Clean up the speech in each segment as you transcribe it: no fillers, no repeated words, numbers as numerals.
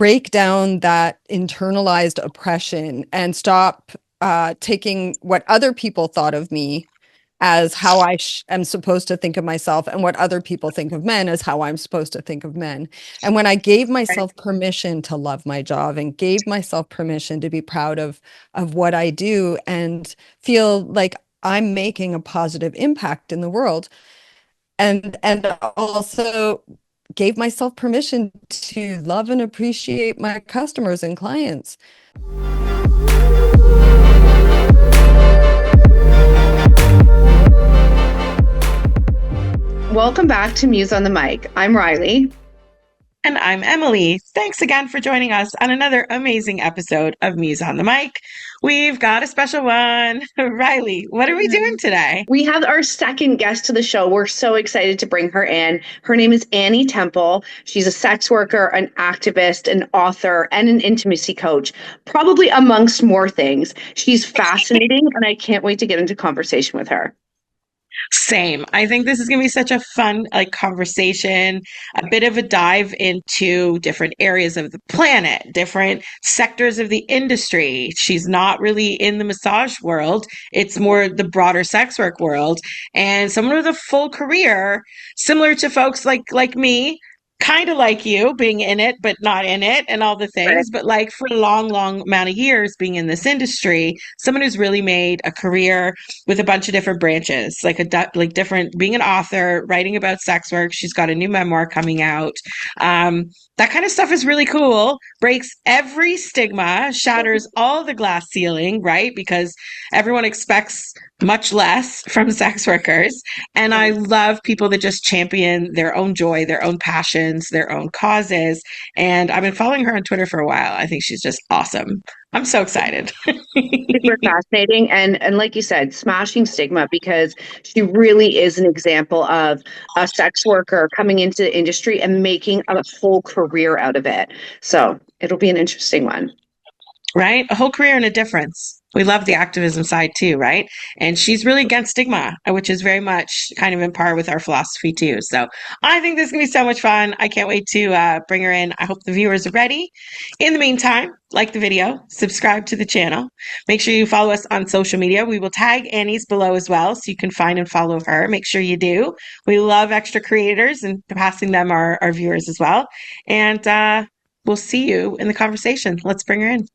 break down that internalized oppression and stop taking what other people thought of me as how I am supposed to think of myself, and what other people think of men as how I'm supposed to think of men. And when I gave myself permission to love my job and gave myself permission to be proud of what I do and feel like I'm making a positive impact in the world, and also gave myself permission to love and appreciate my customers and clients. Welcome back to Muse on the Mic. I'm Riley. And I'm Emily. Thanks again for joining us on another amazing episode of Muse on the Mic. We've got a special one. Riley, what are we doing today? We have our second guest to the show. We're so excited to bring her in. Her name is Annie Temple. She's a sex worker, an activist, an author, and an intimacy coach, probably amongst more things. She's fascinating, and I can't wait to get into conversation with her. Same. I think this is going to be such a fun conversation, a bit of a dive into different areas of the planet, different sectors of the industry. She's not really in the massage world. It's more the broader sex work world, and someone with a full career, similar to folks like me, kind of like you, being in it but not in it and all the things, but for a long amount of years being in this industry, someone who's really made a career with a bunch of different branches, different, being an author, writing about sex work. She's got a new memoir coming out. That kind of stuff is really cool, breaks every stigma, shatters all the glass ceiling, right? Because everyone expects much less from sex workers. And I love people that just champion their own joy, their own passions, their own causes. And I've been following her on Twitter for a while. I think she's just awesome. I'm so excited. Super fascinating. And like you said, smashing stigma, because she really is an example of a sex worker coming into the industry and making a whole career out of it. So it'll be an interesting one. Right? A whole career and a difference. We love the activism side too, right? And she's really against stigma, which is very much kind of in par with our philosophy too. So I think this is going to be so much fun. I can't wait to bring her in. I hope the viewers are ready. In the meantime, like the video, subscribe to the channel. Make sure you follow us on social media. We will tag Annie's below as well, so you can find and follow her. Make sure you do. We love extra creators and passing them our viewers as well. And we'll see you in the conversation. Let's bring her in.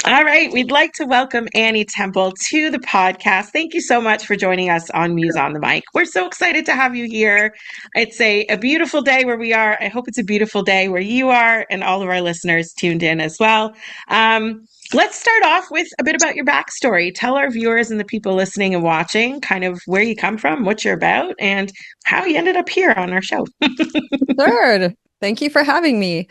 All right, we'd like to welcome Annie Temple to the podcast. Thank you so much for joining us on Muse on the Mic. We're so excited to have you here. It's a beautiful day where we are. I hope it's a beautiful day where you are, and all of our listeners tuned in as well. Let's start off with a bit about your backstory. Tell our viewers and the people listening and watching kind of where you come from, what you're about, and how you ended up here on our show. Sure. Thank you for having me.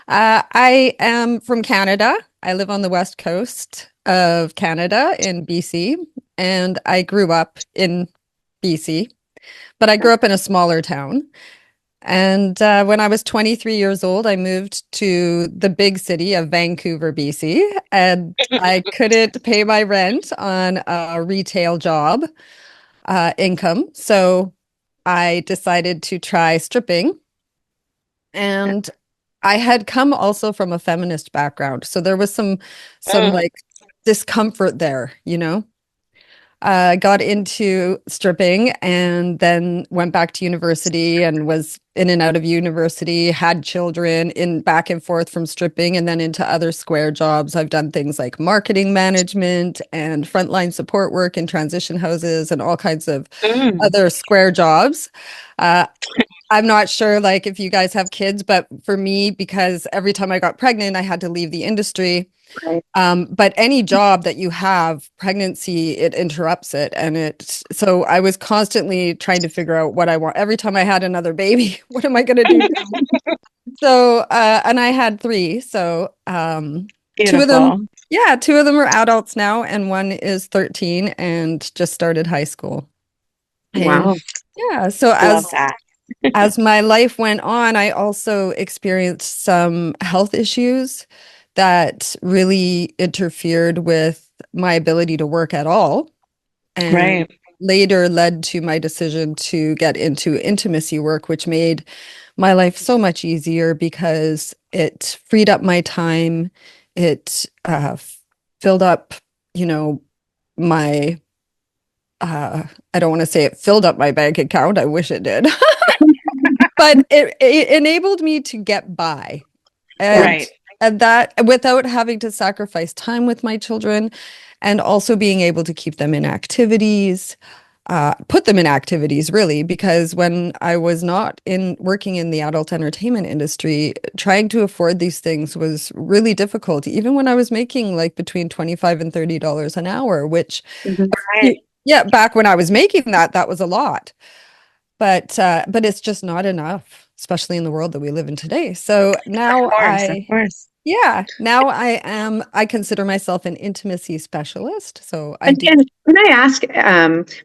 I am from Canada. I live on the west coast of Canada in BC, and I grew up in BC, but I grew up in a smaller town. And when I was 23 years old, I moved to the big city of Vancouver, BC, and I couldn't pay my rent on a retail job income. So I decided to try stripping. And I had come also from a feminist background, so there was some discomfort there, got into stripping and then went back to university and was in and out of university, had children in back and forth from stripping and then into other square jobs. I've done things like marketing management and frontline support work in transition houses and all kinds of other square jobs. I'm not sure if you guys have kids, but for me, because every time I got pregnant, I had to leave the industry. Right. But any job that you have, pregnancy, it interrupts it. So I was constantly trying to figure out what I want. Every time I had another baby, what am I going to do? So, and I had three. So two of them are adults now, and one is 13 and just started high school. Wow. And, yeah. So as my life went on, I also experienced some health issues that really interfered with my ability to work at all. And later led to my decision to get into intimacy work, which made my life so much easier because it freed up my time. It filled up, you know, my I don't want to say it filled up my bank account. I wish it did. But it enabled me to get by. And Right. and that without having to sacrifice time with my children and also being able to keep them in activities, put them in activities really, because when I was not in working in the adult entertainment industry, trying to afford these things was really difficult, even when I was making like between 25 and $30 an hour, which Right. yeah, back when I was making that, that was a lot. But it's just not enough, especially in the world that we live in today. So now Of course. yeah, now I consider myself an intimacy specialist. So I do, And can I ask,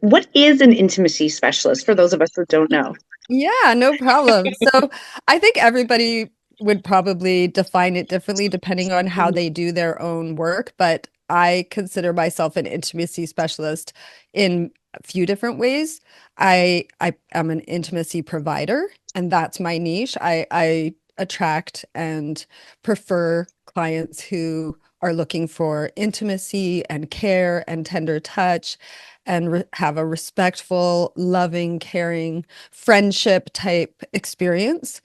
what is an intimacy specialist for those of us who don't know? yeah, no problem. So I think everybody would probably define it differently depending on how they do their own work, but I consider myself an intimacy specialist in a few different ways. I am an intimacy provider, and that's my niche. I attract and prefer clients who are looking for intimacy and care and tender touch and have a respectful, loving, caring friendship type experience.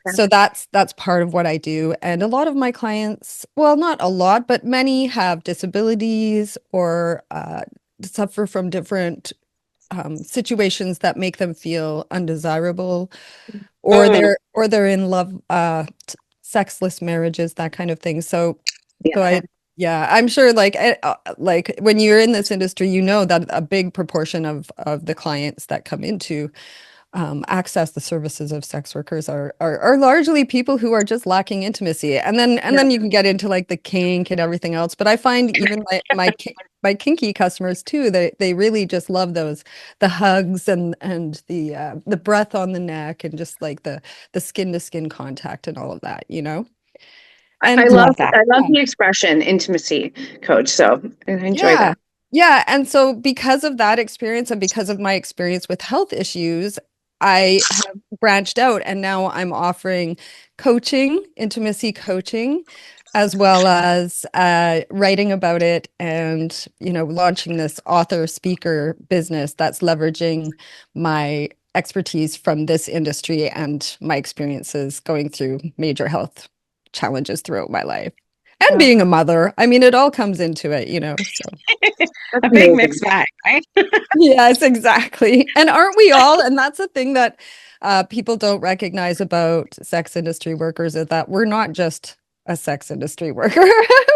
So that's part of what I do. And a lot of my clients, well, not a lot, but many have disabilities or suffer from different situations that make them feel undesirable, or Mm, they're in love, sexless marriages, that kind of thing. So Yeah. I, yeah, I'm sure like when you're in this industry, you know that a big proportion of the clients that come into access the services of sex workers are largely people who are just lacking intimacy. And then you can get into like the kink and everything else. But I find even my kinky customers too, they really just love the hugs and the breath on the neck and just like the skin to skin contact and all of that, you know? I And love that. I love yeah. the expression intimacy coach. So I enjoy Yeah. that. Yeah. And so because of that experience and because of my experience with health issues, I have branched out and now I'm offering coaching, intimacy coaching, as well as writing about it and, launching this author speaker business that's leveraging my expertise from this industry and my experiences going through major health challenges throughout my life. And Uh, being a mother, I mean, it all comes into it, so. That's a big amazing. mixed bag, right? Yes, exactly. And aren't we all? And that's the thing that people don't recognize about sex industry workers is that we're not just a sex industry worker.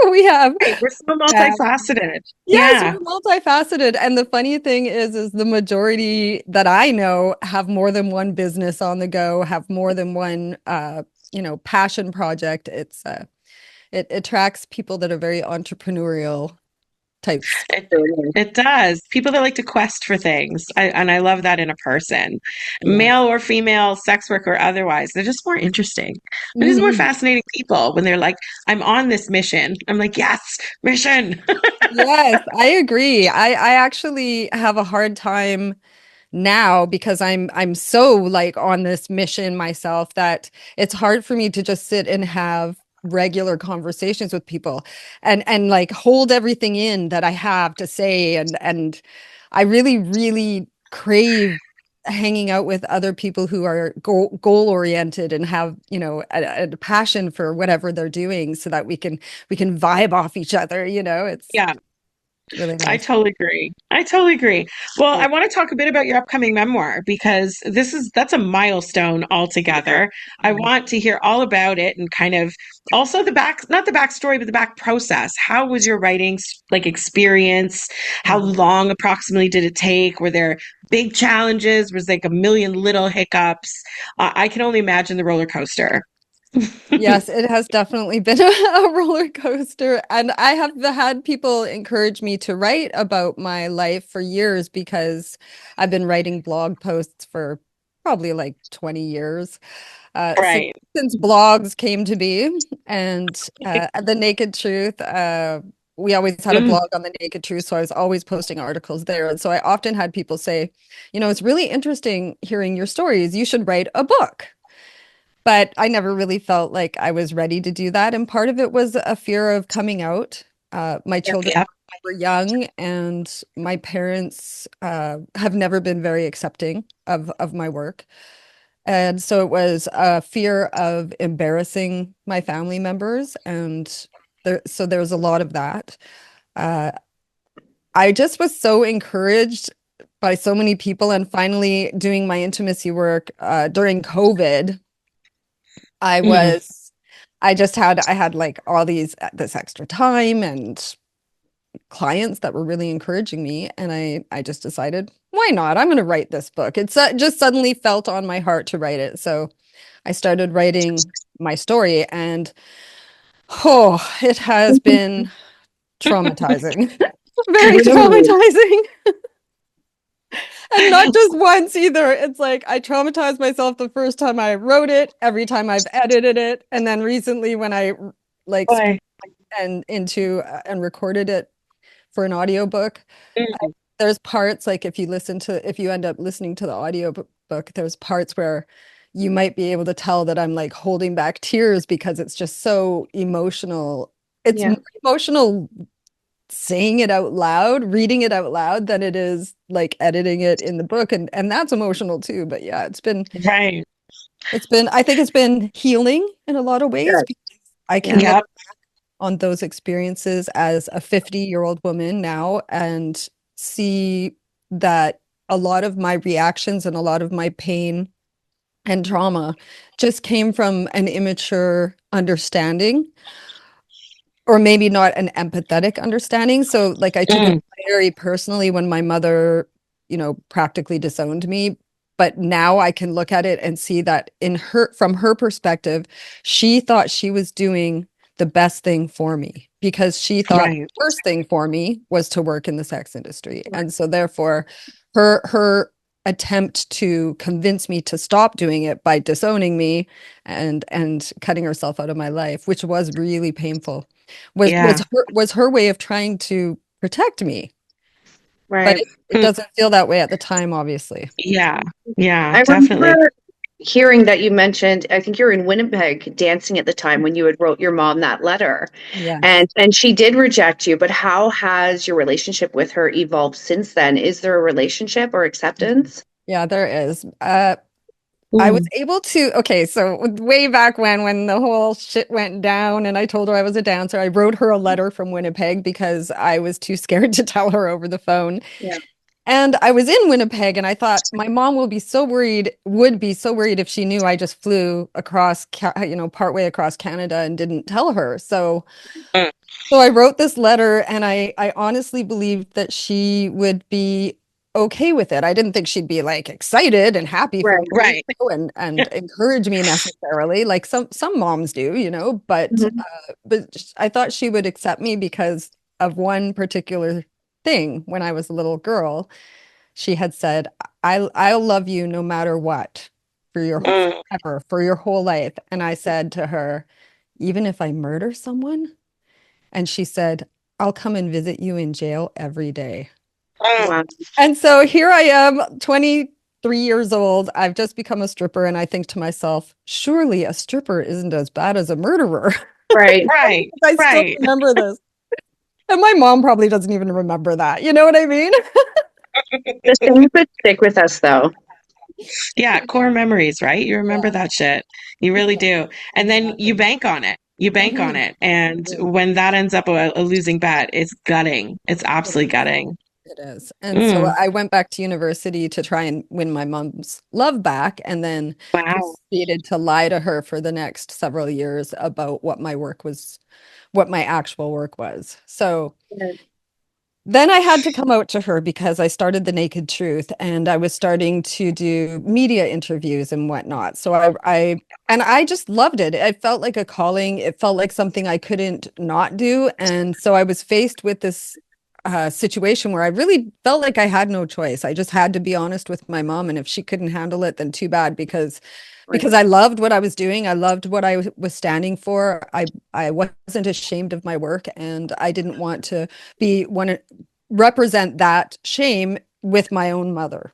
We have, Right. We're so uh, multifaceted. yes, Yeah. we're multifaceted. And the funny thing is the majority that I know have more than one business on the go, have more than one, passion project. It attracts people that are very entrepreneurial types. It it does. People that like to quest for things. And I love that in a person. Yeah. Male or female, sex work or otherwise. They're just more interesting. They're just more Mhm. fascinating people when they're like, I'm on this mission. I'm like, yes, mission. Yes, I agree. I actually have a hard time now because I'm so like on this mission myself that it's hard for me to just sit and have regular conversations with people and like hold everything in that I have to say and I really crave hanging out with other people who are goal oriented and have, a passion for whatever they're doing so that we can vibe off each other, it's Yeah. really I nice. totally agree. I totally agree. Well, I want to talk a bit about your upcoming memoir because that's a milestone altogether. I want to hear all about it and kind of also not the backstory, but the back process. How was your writing like experience? How Mhm. long approximately did it take? Were there big challenges? Was like a million little hiccups? I can only imagine the roller coaster. Yes, it has definitely been a roller coaster. And I have had people encourage me to write about my life for years because I've been writing blog posts for probably like 20 years. Since, Right. since blogs came to be. And The Naked Truth, we always had a Mm, blog on The Naked Truth. So I was always posting articles there. And so I often had people say, it's really interesting hearing your stories. You should write a book. But I never really felt like I was ready to do that. And part of it was a fear of coming out. My children Yep. were young, and my parents have never been very accepting of my work. And so it was a fear of embarrassing my family members. And so there was a lot of that. Uh, I just was so encouraged by so many people, and finally doing my intimacy work during COVID. I Mm. was, I had like all this extra time and clients that were really encouraging me. And I just decided, why not? I'm going to write this book. It's just suddenly felt on my heart to write it. So I started writing my story, and oh, it has been traumatizing, very Really? traumatizing. And not just once either. It's like I traumatized myself the first time I wrote it, every time I've edited it, and then recently when I like Boy. and recorded it for an audiobook. Mm. There's parts like if you end up listening to the book, there's parts where you might be able to tell that I'm like holding back tears because it's just so emotional. It's Yeah. more emotional saying it out loud, reading it out loud than it is like editing it in the book, and that's emotional too. But yeah, Right. I think it's been healing in a lot of ways Good. because I can Yeah. look Yep. on those experiences as a 50-year-old woman now and see that a lot of my reactions and a lot of my pain and trauma just came from an immature understanding, or maybe not an empathetic understanding. So like I took it Mm. very personally when my mother, practically disowned me. But now I can look at it and see that from her perspective, she thought she was doing the best thing for me because she thought Right. the worst thing for me was to work in the sex industry. And so therefore her attempt to convince me to stop doing it by disowning me and cutting herself out of my life, which was really painful, Yeah. was her way of trying to protect me. But Right. it Mm. doesn't feel that way at the time, obviously. Yeah. Yeah, I definitely. remember hearing that you mentioned, I think you were in Winnipeg dancing at the time when you had wrote your mom that letter. Yes. And she did reject you, but how has your relationship with her evolved since then? Is there a relationship or acceptance? Yeah, there is. I was Mm. able to, okay, so way back when the whole shit went down and I told her I was a dancer, I wrote her a letter from Winnipeg because I was too scared to tell her over the phone. Yeah. And I was in Winnipeg and I thought my mom would be so worried if she knew I just flew across, partway across Canada and didn't tell her. Mm. So I wrote this letter, and I honestly believed that she would be okay with it. I didn't think she'd be like excited and happy for Right. me to do Right. so and encourage me necessarily, like some moms do, Mhm. I thought she would accept me because of one particular thing. When I was a little girl, she had said, I'll love you no matter what for Mm. forever, for your whole life." And I said to her, "Even if I murder someone?" And she said, "I'll come and visit you in jail every day." Mm. Wow. And so here I am, 23 years old. I've just become a stripper. And I think to myself, surely a stripper isn't as bad as a murderer. Right. Right. I still Right. remember this. And my mom probably doesn't even remember that. You know what I mean? The things that stick with us, though. Yeah, core memories, right? You remember Yeah. that shit. You really do. And then you Exactly. bank on it. You bank on Mhm. it. And Mhm. when that ends up a losing bet, it's gutting. It's It absolutely is. gutting. It is. And so Mm. I went back to university to try and win my mom's love back, and then Wow. proceeded to lie to her for the next several years about what my actual work was. So then I had to come out to her because I started The Naked Truth and I was starting to do media interviews and whatnot. So and I just loved it. It felt like a calling. It felt like something I couldn't not do. And so I was faced with this situation where I really felt like I had no choice. I just had to be honest with my mom. And if she couldn't handle it, then too bad, because Right. I loved what I was doing. I loved what I was standing for. I wasn't ashamed of my work, and I didn't want to represent that shame with my own mother.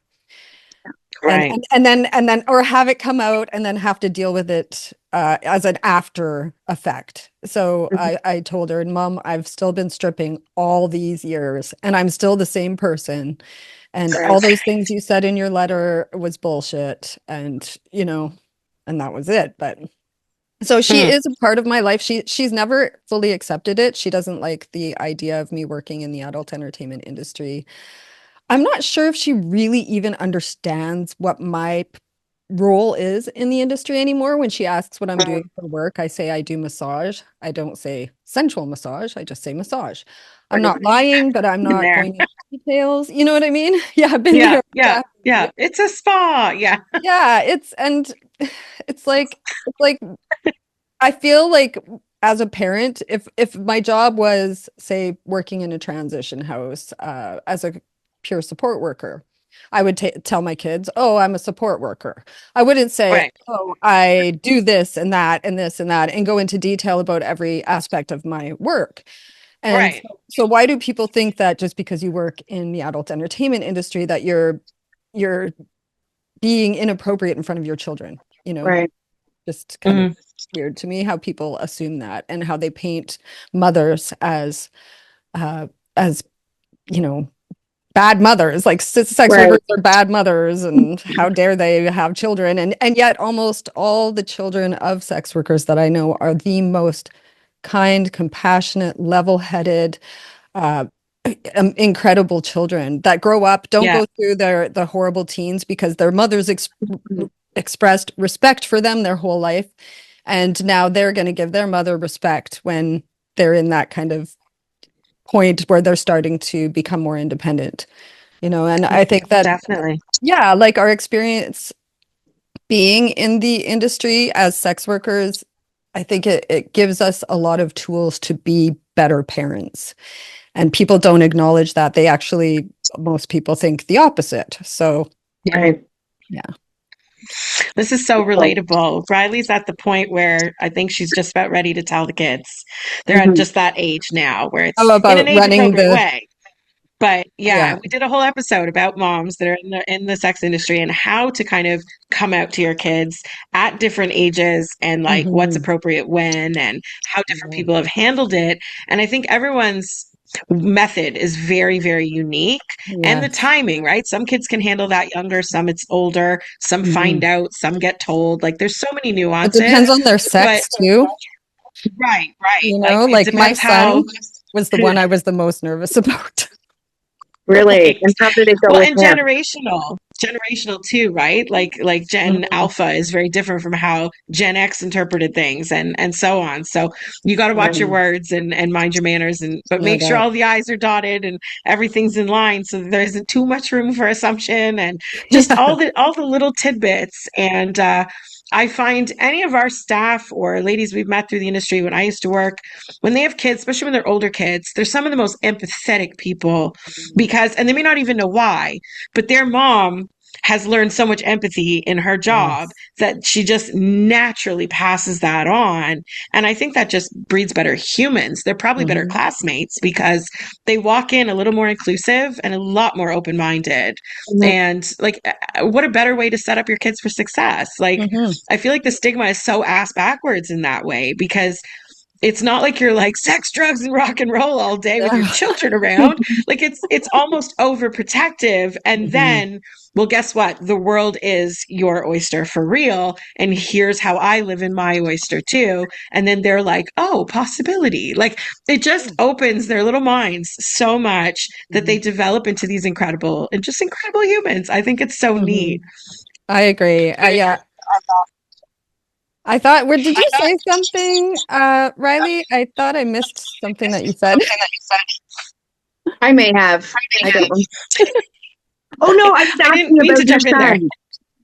Right. And then or have it come out and then have to deal with it as an after effect. So Mhm. I told her, Mom, I've still been stripping all these years and I'm still the same person. And Right. all those things you said in your letter was bullshit. And, you know, and that was it. But so she Mm. is a part of my life. She's never fully accepted it. She doesn't like the idea of me working in the adult entertainment industry. I'm not sure if she really even understands what my role is in the industry anymore. When she asks what I'm Mm. doing for work, I say I do massage. I don't say sensual massage. I just say massage. I'm Right. not lying, but I'm Been not there. going into details. You know what I mean? Yeah, I've been Yeah, there. yeah, yeah. It's a spa. Yeah. Yeah, it's like I feel like as a parent, if my job was, say, working in a transition house as a pure support worker, I would tell my kids, "Oh, I'm a support worker." I wouldn't say, Right. "Oh, I do this and that and this and that," and go into detail about every aspect of my work. And Right. so why do people think that just because you work in the adult entertainment industry that you're being inappropriate in front of your children? You know, Right. just kind of Mhm. weird to me how people assume that and how they paint mothers uh as you know bad mothers, like sex Right. workers are bad mothers and how dare they have children, and yet almost all the children of sex workers that I know are the most kind, compassionate, level-headed, uh incredible children that grow up, don't Yeah. go through the horrible teens because their mothers expressed respect for them their whole life. And now they're going to give their mother respect when they're in that kind of point where they're starting to become more independent, you know. And Yeah, I think that, definitely. yeah, like our experience being in the industry as sex workers, I think it gives us a lot of tools to be better parents. And people don't acknowledge that. They actually, most people think the opposite. So, Yeah. Right. yeah. This is so relatable. Riley's at the point where I think she's just about ready to tell the kids. They're at Mhm. just that age now where How it's in an about age running appropriate the, way. But yeah, yeah. we did a whole episode about moms that are in the sex industry and how to kind of come out to your kids at different ages and like what's Mhm. appropriate when and how different Yeah. people have handled it. And I think everyone's method is very, very unique. And the Yes. timing, right? Some kids can handle that younger, some it's older, some find Mhm. out, some get told. Like there's so many It depends nuances, on their but sex too. right, right. You Like know, it like my depends how son was the one I was the most nervous about. Really? right. And how did it go Well, with and him? generational too, right? Like Gen Mhm. Alpha is very different from how Gen X interpreted things and so on. So you got to watch your Mhm. words and mind your manners and but No make sure doubt. all the I's are dotted and everything's in line so that there isn't too much room for assumption and just Yeah. all the little tidbits and I find any of our staff or ladies we've met through the industry when I used to work, when they have kids, especially when they're older kids, they're some of the most empathetic people because, and they may not even know why, but their mom has learned so much empathy in her job Yes. that she just naturally passes that on. And I think that just breeds better humans. They're probably better Mhm. classmates because they walk in a little more inclusive and a lot more open minded. Mhm. And like, what a better way to set up your kids for success? Like, Mhm. I feel like the stigma is so ass backwards in that way because it's not like you're like sex, drugs, and rock and roll all day with your Yeah. children around. Like it's almost overprotective. And Mhm. then, well, guess what? The world is your oyster for real. And here's how I live in my oyster too. And then they're like, oh, possibility. Like it just opens their little minds so much that they Mhm. develop into these incredible and just incredible humans. I think it's so neat. Mhm. I agree. Yeah. I thought, where did you say something, Riley? I thought I missed something that you said. I may have. I don't. Oh no, I was I didn't asking mean about to your jump in there. son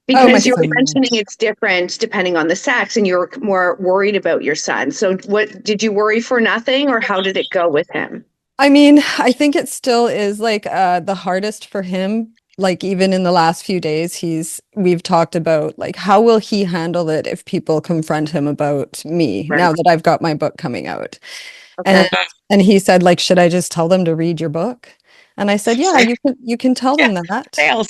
Oh, my because you were son. mentioning it's different depending on the sex, and you're more worried about your son. So, what did you worry for nothing, or how did it go with him? I mean, I think it still is like the hardest for him. Like even in the last few days, we've talked about like how will he handle it if people confront him about me Right. now that I've got my book coming out. Okay. And and he said like, should I just tell them to read your book? And I said, yeah, you can tell Yeah, them that. sales.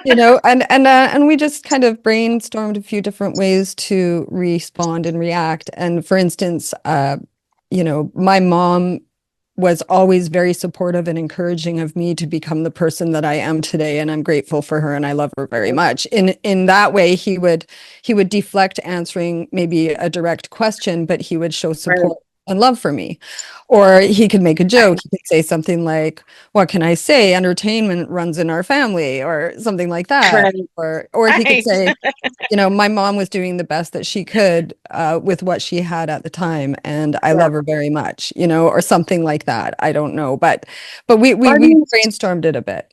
And we just kind of brainstormed a few different ways to respond and react. And for instance, my mom was always very supportive and encouraging of me to become the person that I am today, and I'm grateful for her and I love her very much. In that way, he would deflect answering maybe a direct question, but he would show Right. support and love for me. Or he could make a joke. He could say something like, "What can I say? Entertainment runs in our family," or something like that. Right. Or he could Right. say, my mom was doing the best that she could with what she had at the time, and I Yeah. love her very much, or something like that. I don't know, but we we I we mean, brainstormed it a bit.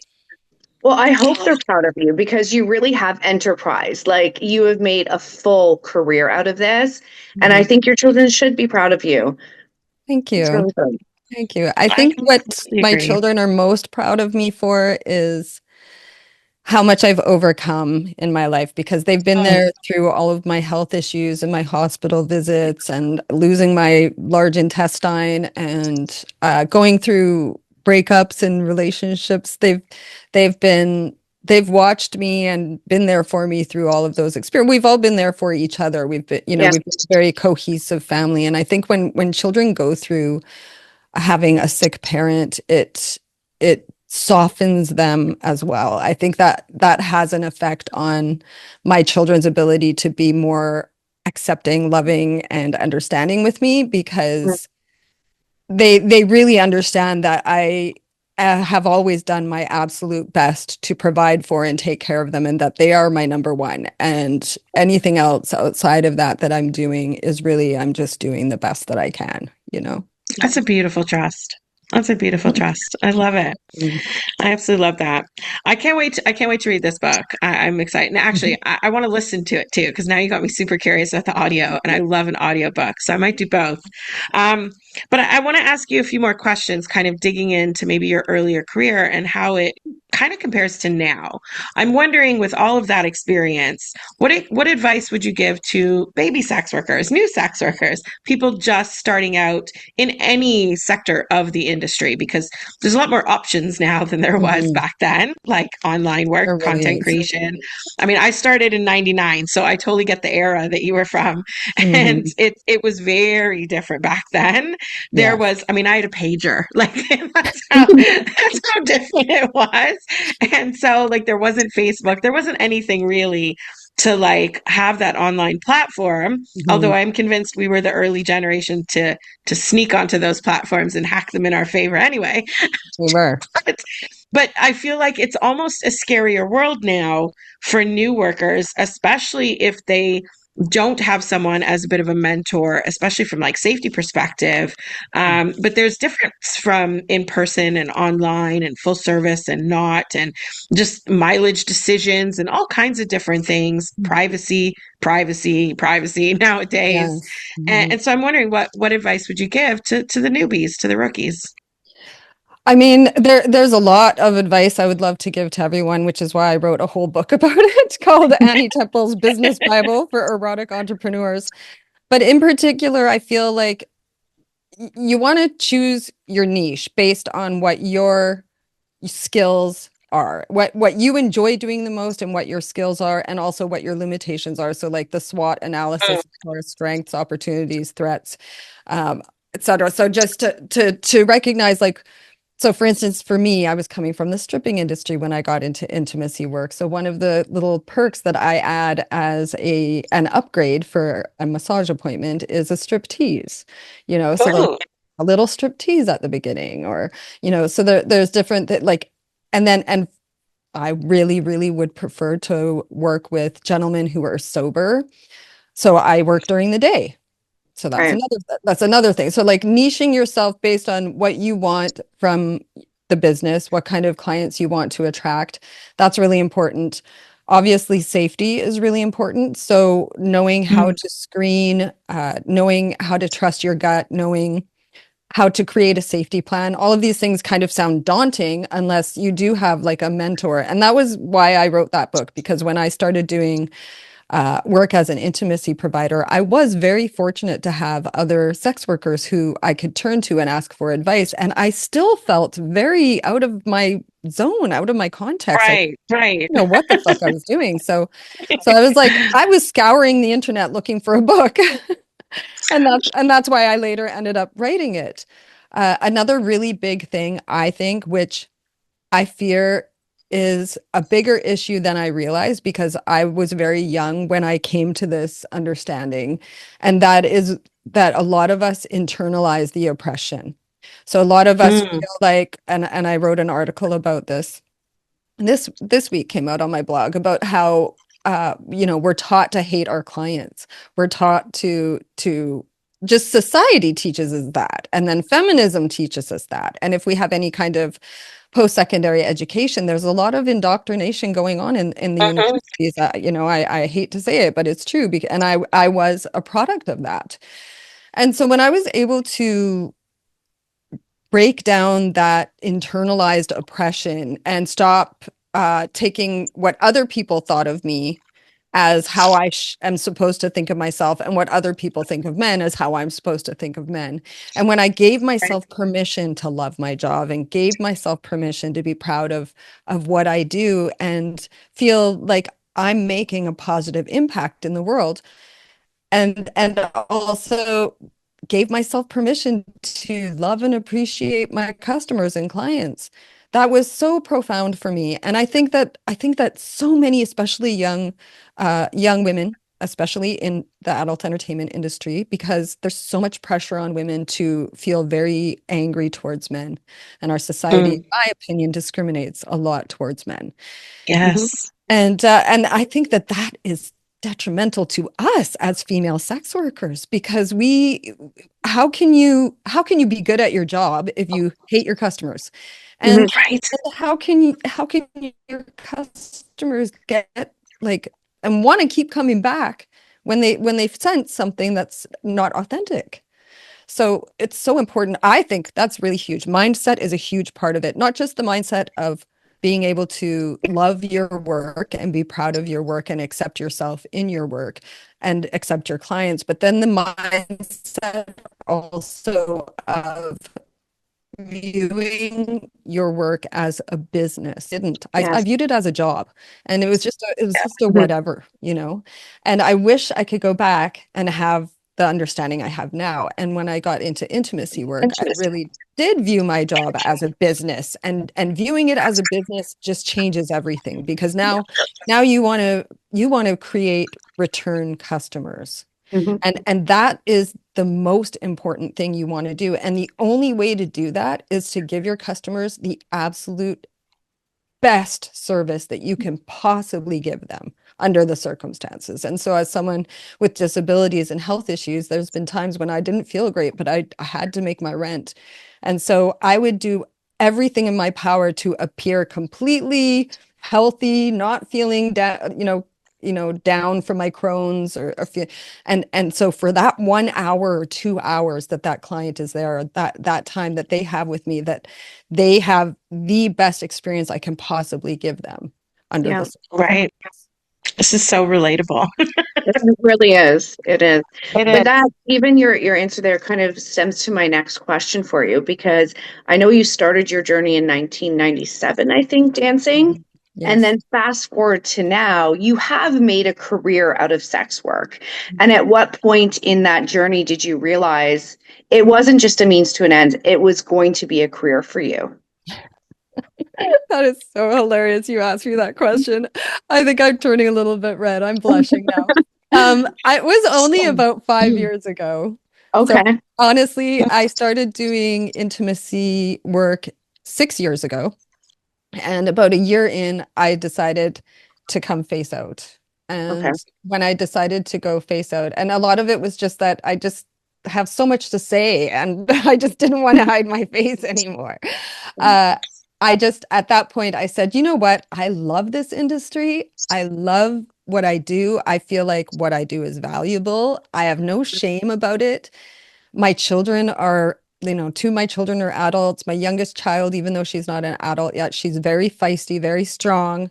well, I hope they're proud of you because you really have enterprise. Like you have made a full career out of this. And I Mhm. think your children should be proud of you. Thank It's you. really good. Thank you. I I think what completely my agree. children are most proud of me for is how much I've overcome in my life, because they've been Oh, there through all of my health issues and my hospital visits and losing my large intestine and going through breakups and relationships. They've watched me and been there for me through all of those experiences. We've all been there for each other. Yeah. We've been a very cohesive family. And I think when children go through having a sick parent, it softens them as well. I think that has an effect on my children's ability to be more accepting, loving, and understanding with me, because they really understand that I have always done my absolute best to provide for and take care of them, and that they are my number one. And anything else outside of that I'm doing is really, I'm just doing the best that I can. that's a beautiful trust. That's a beautiful trust. I love it. Mm. I absolutely love that. I can't wait to read this book. I'm excited. And actually, I want to listen to it too, because now you got me super curious about the audio, and I love an audiobook. So I might do both. Um, but I want to ask you a few more questions, kind of digging into maybe your earlier career and how it kind of compares to now. I'm wondering, with all of that experience, what advice would you give to baby sex workers, new sex workers, people just starting out in any sector of the industry? Because there's a lot more options now than there was Mhm. back then, like online work, There really content is. creation. I mean, I started in 99, so I totally get the era that you were from. And Mhm. it was very different back then. There Yeah. was, I mean, I had a pager. Like that's how different it was. And so like there wasn't Facebook, there wasn't anything really to like have that online platform, although Mhm. I'm convinced we were the early generation to sneak onto those platforms and hack them in our favor anyway. We were. But, but I feel like it's almost a scarier world now for new workers, especially if they don't have someone as a bit of a mentor, especially from like safety perspective. But there's difference from in person and online and full service and not, and just mileage decisions and all kinds of different things. Privacy nowadays. Yes. And Mhm. so I'm wondering what advice would you give to the newbies, to the rookies? I mean, there's a lot of advice I would love to give to everyone, which is why I wrote a whole book about it called Annie Temple's Business Bible for Erotic Entrepreneurs. But in particular, I feel like you want to choose your niche based on what your skills are, what you enjoy doing the most, and what your skills are, and also what your limitations are. So like the SWOT analysis for strengths, opportunities, threats, um, etc. So just to recognize, like, so for instance, for me, I was coming from the stripping industry when I got into intimacy work. So one of the little perks that I add as an upgrade for a massage appointment is a strip tease, so there'll Oh, a little strip tease at the beginning, or, so there's different like, and I really, really would prefer to work with gentlemen who are sober. So I work during the day. So Right. that's another thing. So like niching yourself based on what you want from the business, what kind of clients you want to attract. That's really important. Obviously, safety is really important. So knowing how mm, to screen, knowing how to trust your gut, knowing how to create a safety plan. All of these things kind of sound daunting unless you do have like a mentor. And that was why I wrote that book, because when I started doing work as an intimacy provider, I was very fortunate to have other sex workers who I could turn to and ask for advice. And I still felt very out of my zone, out of my context. I Right, right. didn't know what the fuck I was doing. So I was like, I was scouring the internet looking for a book. And that's why I later ended up writing it. Another really big thing, I think, which I fear is a bigger issue than I realized because I was very young when I came to this understanding. And that is that a lot of us internalize the oppression. So a lot of us Mm, feel like, and I wrote an article about this. This week came out on my blog about how we're taught to hate our clients. We're taught to just society teaches us that. And then feminism teaches us that. And if we have any kind of post-secondary education, there's a lot of indoctrination going on in the mhm. universities. I hate to say it, but it's true. And I was a product of that. And so when I was able to break down that internalized oppression and stop taking what other people thought of me as how am supposed to think of myself and what other people think of men as how I'm supposed to think of men. And when I gave Right. myself permission to love my job and gave myself permission to be proud of what I do and feel like I'm making a positive impact in the world, and also gave myself permission to love and appreciate my customers and clients. That was so profound for me. And I think that so many, especially young women, especially in the adult entertainment industry, because there's so much pressure on women to feel very angry towards men. And our society, in Mm, my opinion, discriminates a lot towards men. Mhm. yes. And I think that that is detrimental to us as female sex workers because how can you be good at your job if you hate your customers? Mhm. And Right. how can your customers get like and want to keep coming back when they sense something that's not authentic? So it's so important. I think that's really huge. Mindset is a huge part of it, not just the mindset of being able to love your work and be proud of your work and accept yourself in your work and accept your clients, but then the mindset also of viewing your work as a business. Didn't I Yes. viewed it as a job and it was just a Mhm. whatever. And I wish I could go back and have the understanding I have now. And when I got into intimacy work, I Intimacy. really did view my job as a business, and viewing it as a business just changes everything because now you want to create return customers. Mhm. And that is the most important thing you want to do. And the only way to do that is to give your customers the absolute best service that you can possibly give them under the circumstances. And so as someone with disabilities and health issues, there's been times when I didn't feel great, but I had to make my rent. And so I would do everything in my power to appear completely healthy, not feeling down, down from my Crohn's or feel, and so for that 1 hour or 2 hours that client is there, that time that they have with me, that they have the best experience I can possibly give them under Yeah. the Right. circumstances. This is so relatable. It really is. It is. It But is. that even your answer there kind of stems to my next question for you because I know you started your journey in 1997, I think, dancing. Mhm. And Yes. then fast forward to now, you have made a career out of sex work. And at what point in that journey did you realize it wasn't just a means to an end, it was going to be a career for you? That is so hilarious you asked me that question. I think I'm turning a little bit red. I'm blushing now. It was only So, about 5 years ago. So Okay. honestly, I started doing intimacy work 6 years ago. And about a year in, I decided to come face out. Okay. And when I decided to go face out, and a lot of it was just that I just have so much to say and I just didn't want to hide my face anymore. Uh, I just, at that point, I said, you know what? I love this industry. I love what I do. I feel like what I do is valuable. I have no shame about it. My children are, two of my children are adults. My youngest child, even though she's not an adult yet, she's very feisty, very strong.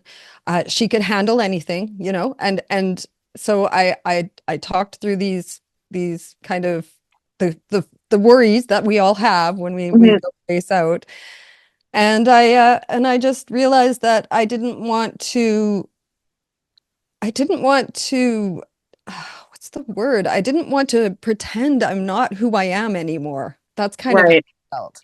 She could handle anything, and so I talked through these kind of the worries that we all have when we Mhm. go face out. And I just realized that I didn't want to what's the word? I didn't want to pretend I'm not who I am anymore. That's kind of how Right. I felt.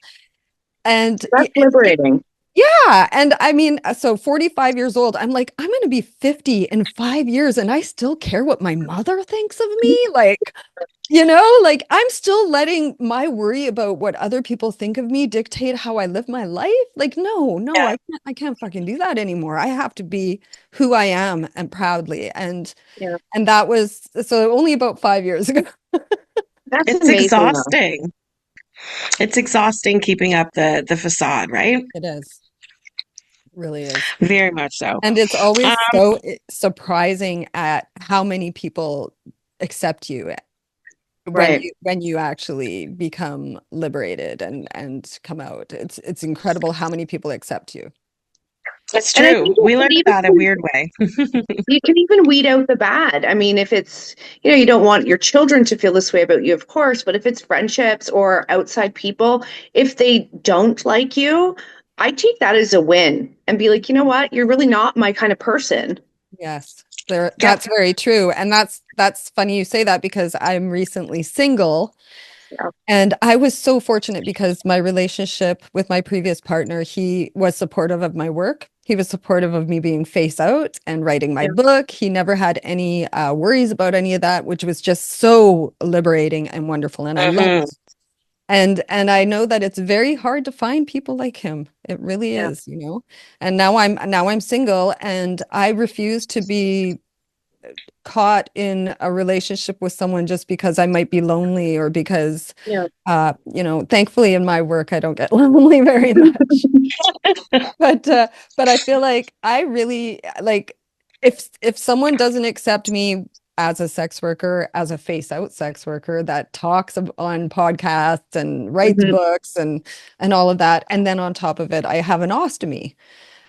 And That's liberating. yeah, and I mean, so 45 years old, I'm like, I'm going to be 50 in 5 years, and I still care what my mother thinks of me. Like, like I'm still letting my worry about what other people think of me dictate how I live my life. Like, no, Yeah. I can't fucking do that anymore. I have to be who I am and proudly. Yeah. And that was so only about 5 years ago. That's It's amazing though. exhausting. It's exhausting keeping up the facade, right? It is, really is. Very much so. And it's Um, always so surprising at how many people accept you Right. when you actually become liberated and come out. It's incredible how many people accept you. it's And I true. think We learned that a weird way. you can even weed out the bad. I mean, if it's, you don't want your children to feel this way about you, of course, but if it's friendships or outside people, if they don't like you, I take that as a win and be like, you know what? You're really not my kind of person. Yes, there Yep. that's very true. And that's funny you say that because I'm recently single. Yeah. And I was so fortunate because my relationship with my previous partner, he was supportive of my work. He was supportive of me being face out and writing my Yeah. book. He never had any worries about any of that, which was just so liberating and wonderful. And I loved Mhm. it. And I know that it's very hard to find people like him. It really Yeah. is. And now I'm single and I refuse to be caught in a relationship with someone just because I might be lonely or because Yeah. thankfully in my work I don't get lonely very much. But I feel like I really like if someone doesn't accept me as a sex worker, as a face out sex worker that talks on podcasts and writes Mhm. books and all of that, and then on top of it, I have an ostomy,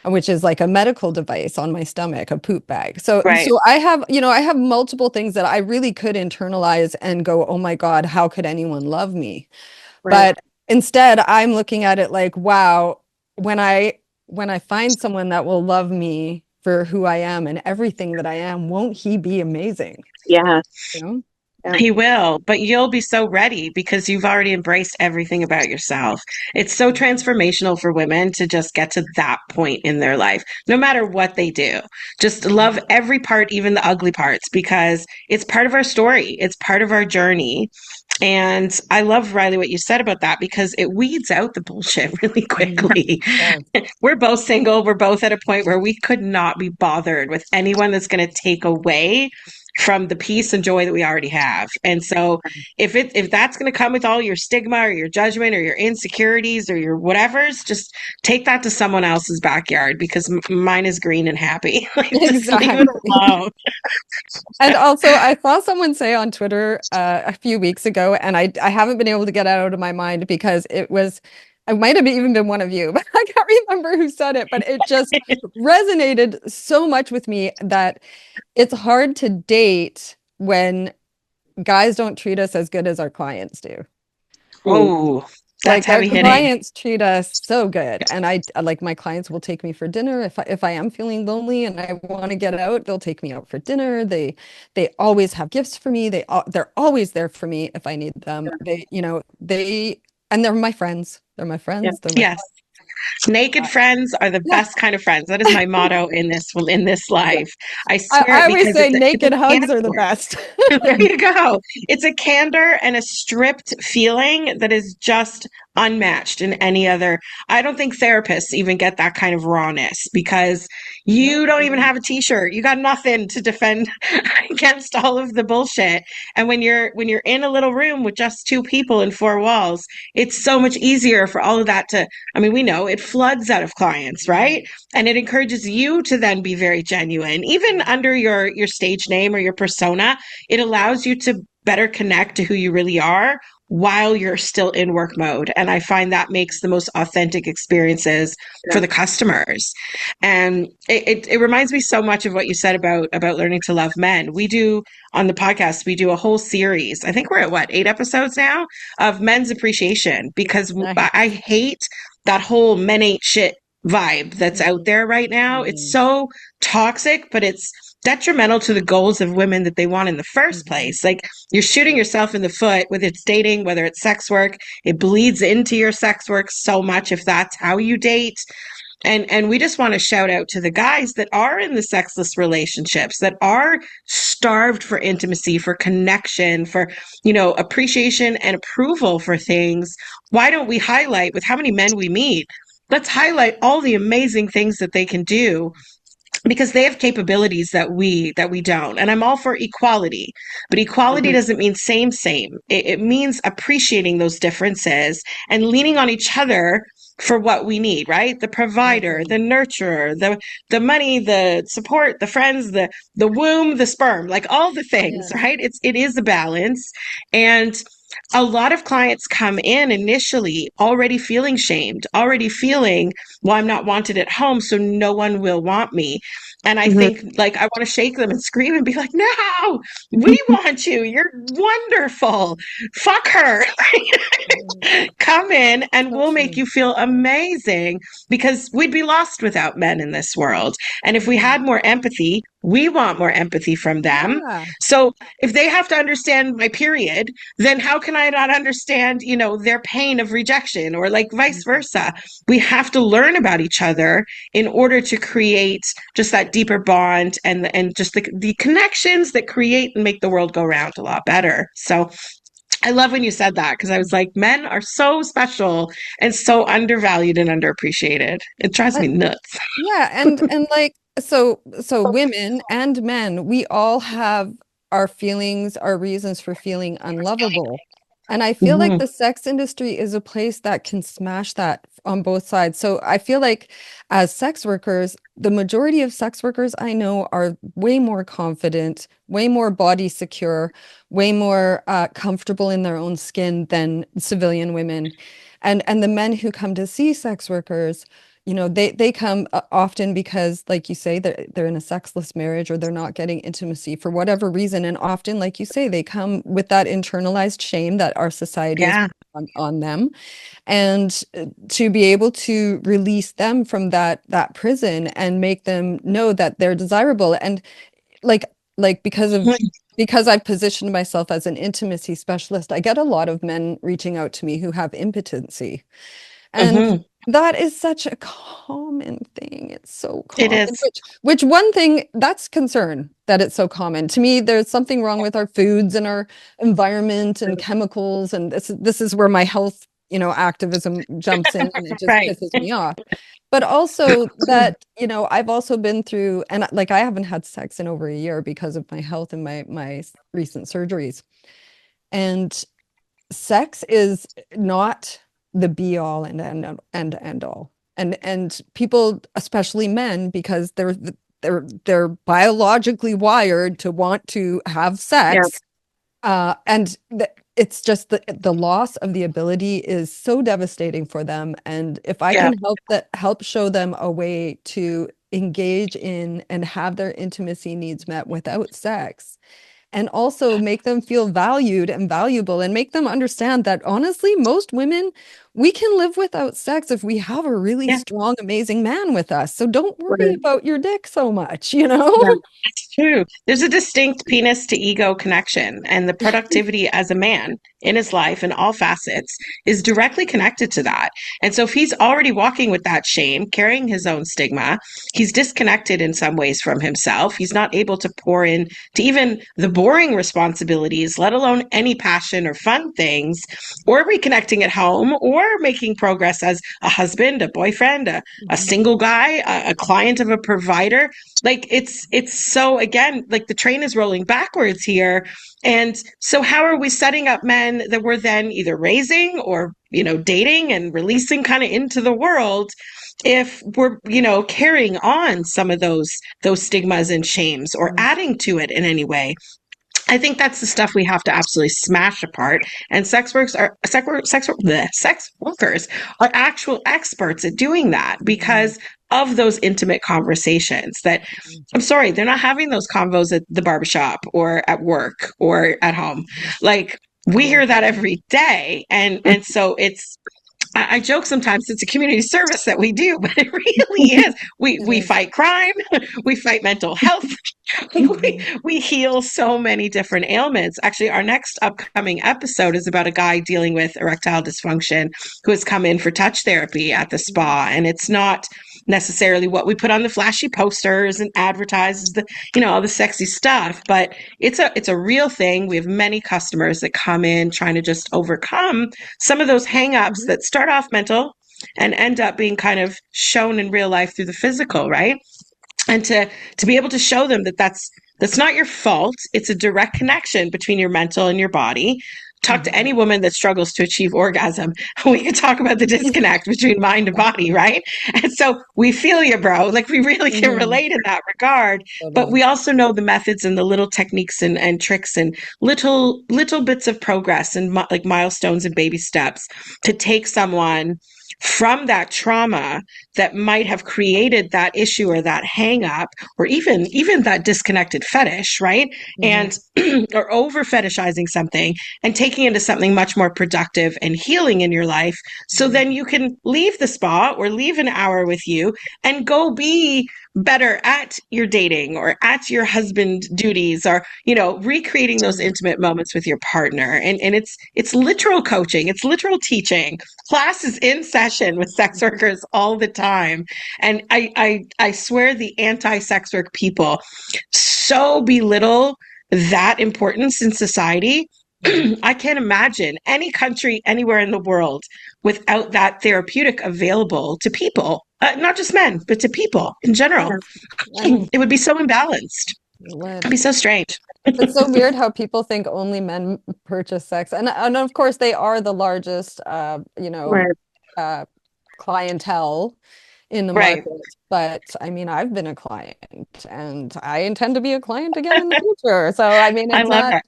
which is like a medical device on my stomach, a poop bag. So Right. so I have multiple things that I really could internalize and go, "Oh my God, how could anyone love me?" Right. But instead, I'm looking at it like, wow, when I when I find someone that will love me for who I am and everything that I am, won't he be amazing? Yeah. You know? Yeah. He will, but you'll be so ready because you've already embraced everything about yourself. It's so transformational for women to just get to that point in their life, no matter what they do. Just love every part, even the ugly parts, because it's part of our story, it's part of our journey. And I love, Riley, what you said about that because it weeds out the bullshit really Mhm. quickly. Yes. We're both single. We're both at a point where we could not be bothered with anyone that's going to take away from the peace and joy that we already have. And so if that's going to come with all your stigma or your judgment or your insecurities or your whatevers, just take that to someone else's backyard because mine is green and happy. Like just leave it Exactly. alone. And also, I saw someone say on Twitter a few weeks ago, and I haven't been able to get it out of my mind because it might have even been one of you, but I can't remember who said it, but it just resonated so much with me that it's hard to date when guys don't treat us as good as our clients do. Mm. Oh, that's Like our heavy hitting. clients treat us so good, and I like my clients will take me for dinner if I am feeling lonely and I want to get out, they'll take me out for dinner. They always have gifts for me. They're always there for me if I need them. They're my friends. They're my Yeah. friends. They're my Yes. Naked friends are the yeah. best kind of friends. That is my motto in this Yeah. life. I swear I it always because say it's a naked hugs are the candor. best. There you go. It's a candor and a stripped feeling that is just unmatched in any other. I don't think therapists even get that kind of rawness because No, you don't they even don't. have a t-shirt. You got nothing to defend against all of the bullshit. And when you're in a little room with just two people and four walls, it's so much easier for all of that to, I mean, we know it floods out of clients, right? And it encourages you to then be very genuine, even under your stage name or your persona. It allows you to better connect to who you really are while you're still in work mode. And I find that makes the most authentic experiences for Yeah. the customers. And it reminds me so much of what you said about learning to love men. We do on the podcast, we do a whole series. I think we're at what, 8 episodes now of men's appreciation because I Nice. hate that whole men ain't shit vibe that's out Mhm. there right now. It's Mhm. so toxic, but it's detrimental to the goals of women that they want in the first Mhm. place. Like you're shooting yourself in the foot, whether it's dating, whether it's sex work, it bleeds into your sex work so much if that's how you date. And we just want to shout out to the guys that are in the sexless relationships, that are starved for intimacy, for connection, for, appreciation and approval for things. Why don't we highlight with how many men we meet? Let's highlight all the amazing things that they can do because they have capabilities that we don't. And I'm all for equality, but equality Mhm. doesn't mean same. It means appreciating those differences and leaning on each other for what we need, right? The I provider, the agree. nurturer, the money, the support, the friends, the womb, the sperm, like all the things, Yes. right? It is a balance. And a lot of clients come in initially already feeling shamed, already feeling, well, I'm not wanted at home, so no one will want me. And I Mhm. think, like, I want to shake them and scream and be like, no, we want you. You're wonderful. Fuck her. Mhm. Come in and So we'll make true. you feel amazing because we'd be lost without men in this world. And if we had Mhm. more empathy, we want more empathy from them. Yeah. So if they have to understand my period, then how can I not understand, their pain of rejection or like vice Mhm. versa? We have to learn about each other in order to create just that deeper bond and just the connections that create and make the world go round a lot better. So I love when you said that because I was like, men are so special and so undervalued and underappreciated. It drives I, me nuts. Yeah, and like so women and men, we all have our feelings, our reasons for feeling unlovable. And I feel like Hmm. the sex industry is a place that can smash that on both sides. So I feel like as sex workers, the majority of sex workers I know are way more confident, way more body secure, way more comfortable in their own skin than civilian women. And the men who come to see sex workers, they come often because, like you say, they're in a sexless marriage or they're not getting intimacy for whatever reason. And often, like you say, they come with that internalized shame that our society has Yeah. put on them. And to be able to release them from that prison and make them know that they're desirable. And like because I've positioned myself as an intimacy specialist, I get a lot of men reaching out to me who have impotency. And Hmm. that is such a common thing. It's so It common. is. Which one thing that's concern that it's so common. To me, there's something wrong with our foods and our environment and chemicals. And this is where my health, activism jumps in and it just Right. pisses me off. But also that, I've also been through, and like I haven't had sex in over a year because of my health and my recent surgeries. And sex is not the be all and all. And people, especially men, because they're biologically wired to want to have Yeah. sex. It's just the loss of the ability is so devastating for them. And if I Yeah. can help show them a way to engage in and have their intimacy needs met without sex, and also make them feel valued and valuable and make them understand that honestly, most women, we can live without sex if we have a really Yeah. strong, amazing man with us. So don't worry Right. about your dick so much, you know? Yeah. It's true. There's a distinct penis to ego connection, and the productivity as a man in his life in all facets is directly connected to that. And so, if he's already walking with that shame, carrying his own stigma, he's disconnected in some ways from himself. He's not able to pour in to even the boring responsibilities, let alone any passion or fun things, or reconnecting at home, or making progress as a husband, a boyfriend, a Mhm. single guy, a client of a provider. Like it's so, again, like the train is rolling backwards here. And so how are we setting up men that we're then either raising or dating and releasing kind of into the world if we're carrying on some of those stigmas and shames or Mhm. adding to it in any way? I think that's the stuff we have to absolutely smash apart. And sex workers are actual experts at doing that because of those intimate conversations that I'm sorry, they're not having those convos at the barbershop or at work or at home. Like we hear that every day. And so I joke sometimes it's a community service that we do, but it really is. We fight crime, we fight mental health, we heal so many different ailments. Actually, our next upcoming episode is about a guy dealing with erectile dysfunction who has come in for touch therapy at the spa, and it's not necessarily what we put on the flashy posters and advertises the all the sexy stuff, but it's a real thing. We have many customers that come in trying to just overcome some of those hangups that start off mental and end up being kind of shown in real life through the physical, right? And to be able to show them that that's not your fault. It's a direct connection between your mental and your body. Talk to any woman that struggles to achieve orgasm. We can talk about the disconnect between mind and body, right? And so we feel you, bro. Like we really can relate in that regard. But we also know the methods and the little techniques and tricks and little bits of progress and like milestones and baby steps to take someone from that trauma that might have created that issue or that hang up or even that disconnected fetish, right? And or over fetishizing something and taking it into something much more productive and healing in your life. So then you can leave the spa or leave an hour with you and go be better at your dating or at your husband duties or recreating those intimate moments with your partner. And it's literal coaching, it's literal teaching. Class is in session with sex workers all the time. And I swear the anti-sex work people so belittle that importance in society. I can't imagine any country anywhere in the world without that therapeutic available to people, not just men, but to people in general. It would be so imbalanced. It'd be so strange. It's so weird how people think only men purchase sex, and of course they are the largest, clientele in the Right. market. But I mean, I've been a client, and I intend to be a client again in the future. So I mean, I love that.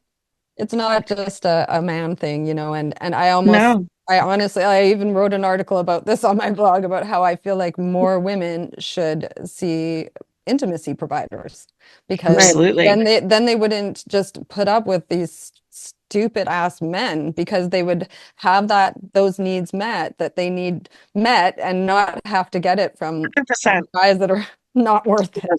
it's not just a man thing, and No. I honestly, I even wrote an article about this on my blog about how I feel like more women should see intimacy providers because Absolutely. then they wouldn't just put up with these stupid ass men because they would have those needs met that they need met and not have to get it from 100%. guys that are not worth it.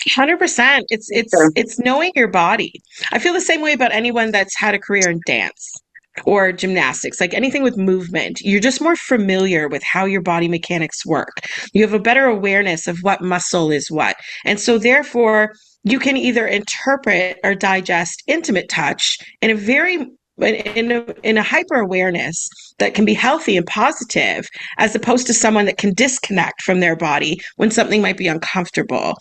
100%. It's knowing your body. I feel the same way about anyone that's had a career in dance or gymnastics, like anything with movement. You're just more familiar with how your body mechanics work. You have a better awareness of what muscle is what. And so therefore, you can either interpret or digest intimate touch in a very in a hyper awareness that can be healthy and positive, as opposed to someone that can disconnect from their body when something might be uncomfortable.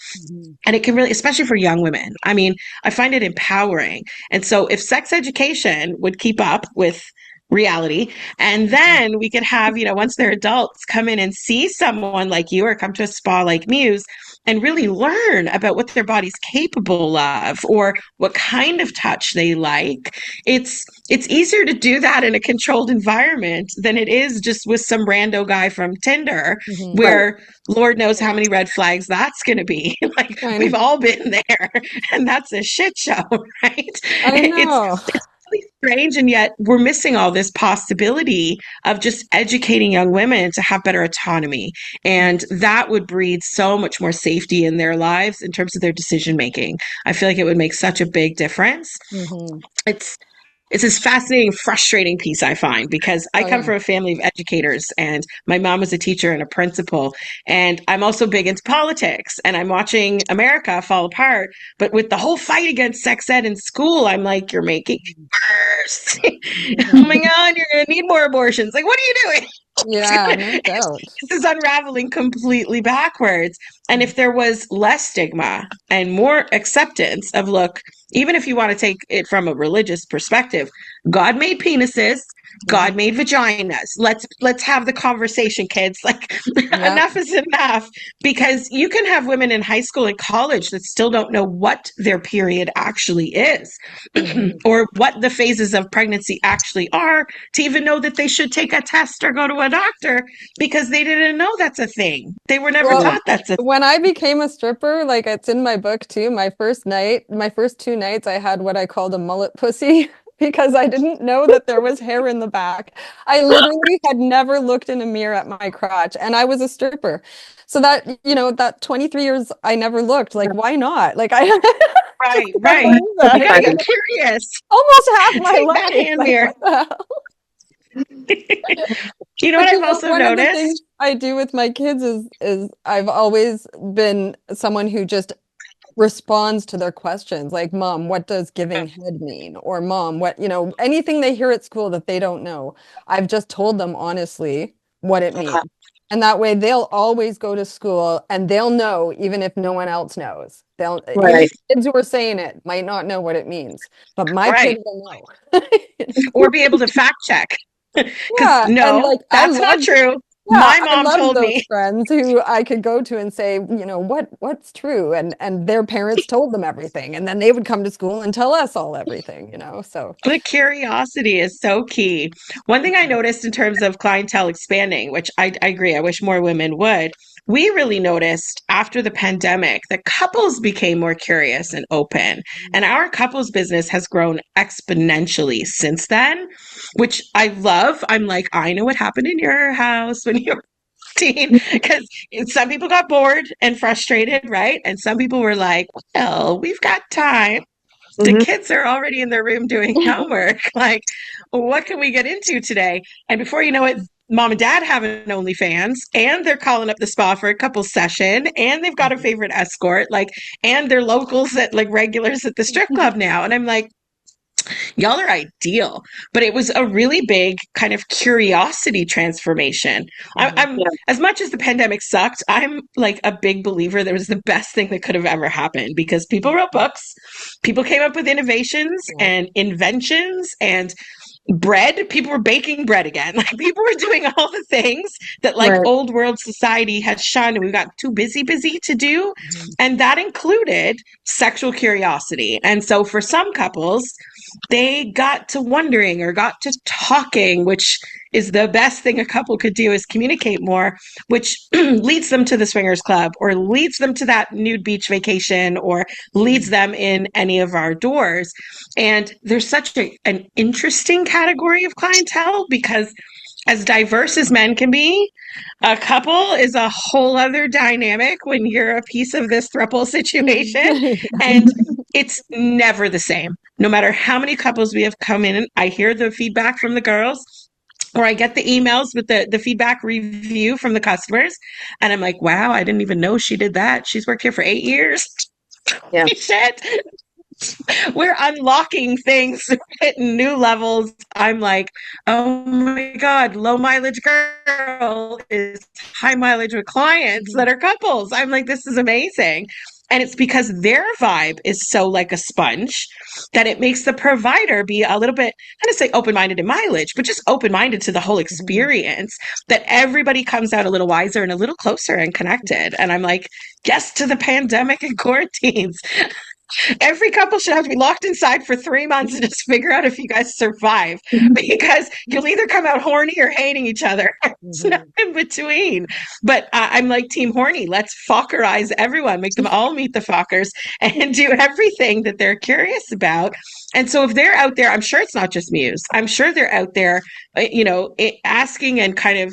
And it can really, especially for young women, I mean, I find it empowering. And so if sex education would keep up with reality, and then we could have, once they're adults, come in and see someone like you or come to a spa like Muse and really learn about what their body's capable of or what kind of touch they like. It's easier to do that in a controlled environment than it is just with some rando guy from Tinder, where Lord knows how many red flags that's going to be. Like we've all been there, and that's a shit show, right? I know. It's really strange, and yet we're missing all this possibility of just educating young women to have better autonomy, and that would breed so much more safety in their lives in terms of their decision making. I feel like it would make such a big difference. It's this fascinating, frustrating piece I find, because I come from a family of educators, and my mom was a teacher and a principal, and I'm also big into politics, and I'm watching America fall apart. But with the whole fight against sex ed in school, I'm like, you're making it worse. Oh my God, you're going to need more abortions. Like, what are you doing? Yeah, no doubt. This is unraveling completely backwards. And if there was less stigma and more acceptance of, look, even if you want to take it from a religious perspective, God made penises. God made vaginas. Let's have the conversation, kids. Like Yeah. enough is enough, because you can have women in high school and college that still don't know what their period actually is Mhm. or what the phases of pregnancy actually are, to even know that they should take a test or go to a doctor, because they didn't know that's a thing. They were never Well, taught that's a when I became a stripper, like it's in my book too, my first night, my first 2 nights, I had what I called a mullet pussy because I didn't know that there was hair in the back. I literally had never looked in a mirror at my crotch, and I was a stripper. So that, that 23 years I never looked, like why not? Like I just right, can't right. believe You that. got to Like get curious. almost half my Take that life. hand Like mirror. what the hell? You know what But I've also one of the things noticed? I do with my kids is I've always been someone who just responds to their questions. Like, Mom, what does giving head mean? Or Mom, what, anything they hear at school that they don't know. I've just told them honestly what it means. And that way they'll always go to school and they'll know even if no one else knows. They'll even Right. the kids who are saying it might not know what it means, but my Right. kids will know. Or be able to fact check. Because Yeah, and no, like that's not true. yeah, My I mom love told those me. friends who I could go to and say, what's true, and their parents told them everything, and then they would come to school and tell us all everything. So The curiosity is so key. One thing I noticed in terms of clientele expanding, which I agree, I wish more women would, we really noticed after the pandemic that couples became more curious and open. And our couples business has grown exponentially since then, which I love. I'm like, I know what happened in your house when you were 15, because some people got bored and frustrated, right? And some people were like, well, we've got time. The Mhm. kids are already in their room doing homework. Like, what can we get into today? And before you know it, mom and dad have an OnlyFans, and they're calling up the spa for a couple session, and they've got a favorite escort, like, and they're locals at like regulars at the strip club now. And I'm like, y'all are ideal. But it was a really big kind of curiosity transformation. Mhm. I'm Yeah. as much as the pandemic sucked, I'm like a big believer that was the best thing that could have ever happened, because people wrote books, people came up with innovations Yeah. and inventions, and bread, people were baking bread again. Like people were doing all the things that like Right. old world society had shunned, and we got too busy to do. Mhm. And that included sexual curiosity. And so for some couples, they got to wondering or got to talking, which is the best thing a couple could do, is communicate more, which leads them to the swingers club or leads them to that nude beach vacation or leads them in any of our doors. And there's such an interesting category of clientele, because as diverse as men can be, a couple is a whole other dynamic when you're a piece of this throuple situation. And it's never the same. No matter how many couples we have come in, I hear the feedback from the girls, or I get the emails with the feedback review from the customers. And I'm like, wow, I didn't even know she did that. She's worked here for 8 years. Yeah. Shit. We're unlocking things at new levels. I'm like, oh my God, low mileage girl is high mileage with clients that are couples. I'm like, this is amazing. And it's because their vibe is so like a sponge that it makes the provider be a little bit, I don't say open minded in mileage, but just open minded to the whole Mhm. experience, that everybody comes out a little wiser and a little closer and connected. And I'm like, yes to the pandemic and quarantines. Every couple should have to be locked inside for 3 months and just figure out if you guys survive, because you'll either come out horny or hating each other. It's not Mhm. in between. But I'm like team horny. Let's Fockerize everyone, make them all meet the Fockers and do everything that they're curious about. And so if they're out there, I'm sure it's not just Muse. I'm sure they're out there, asking and kind of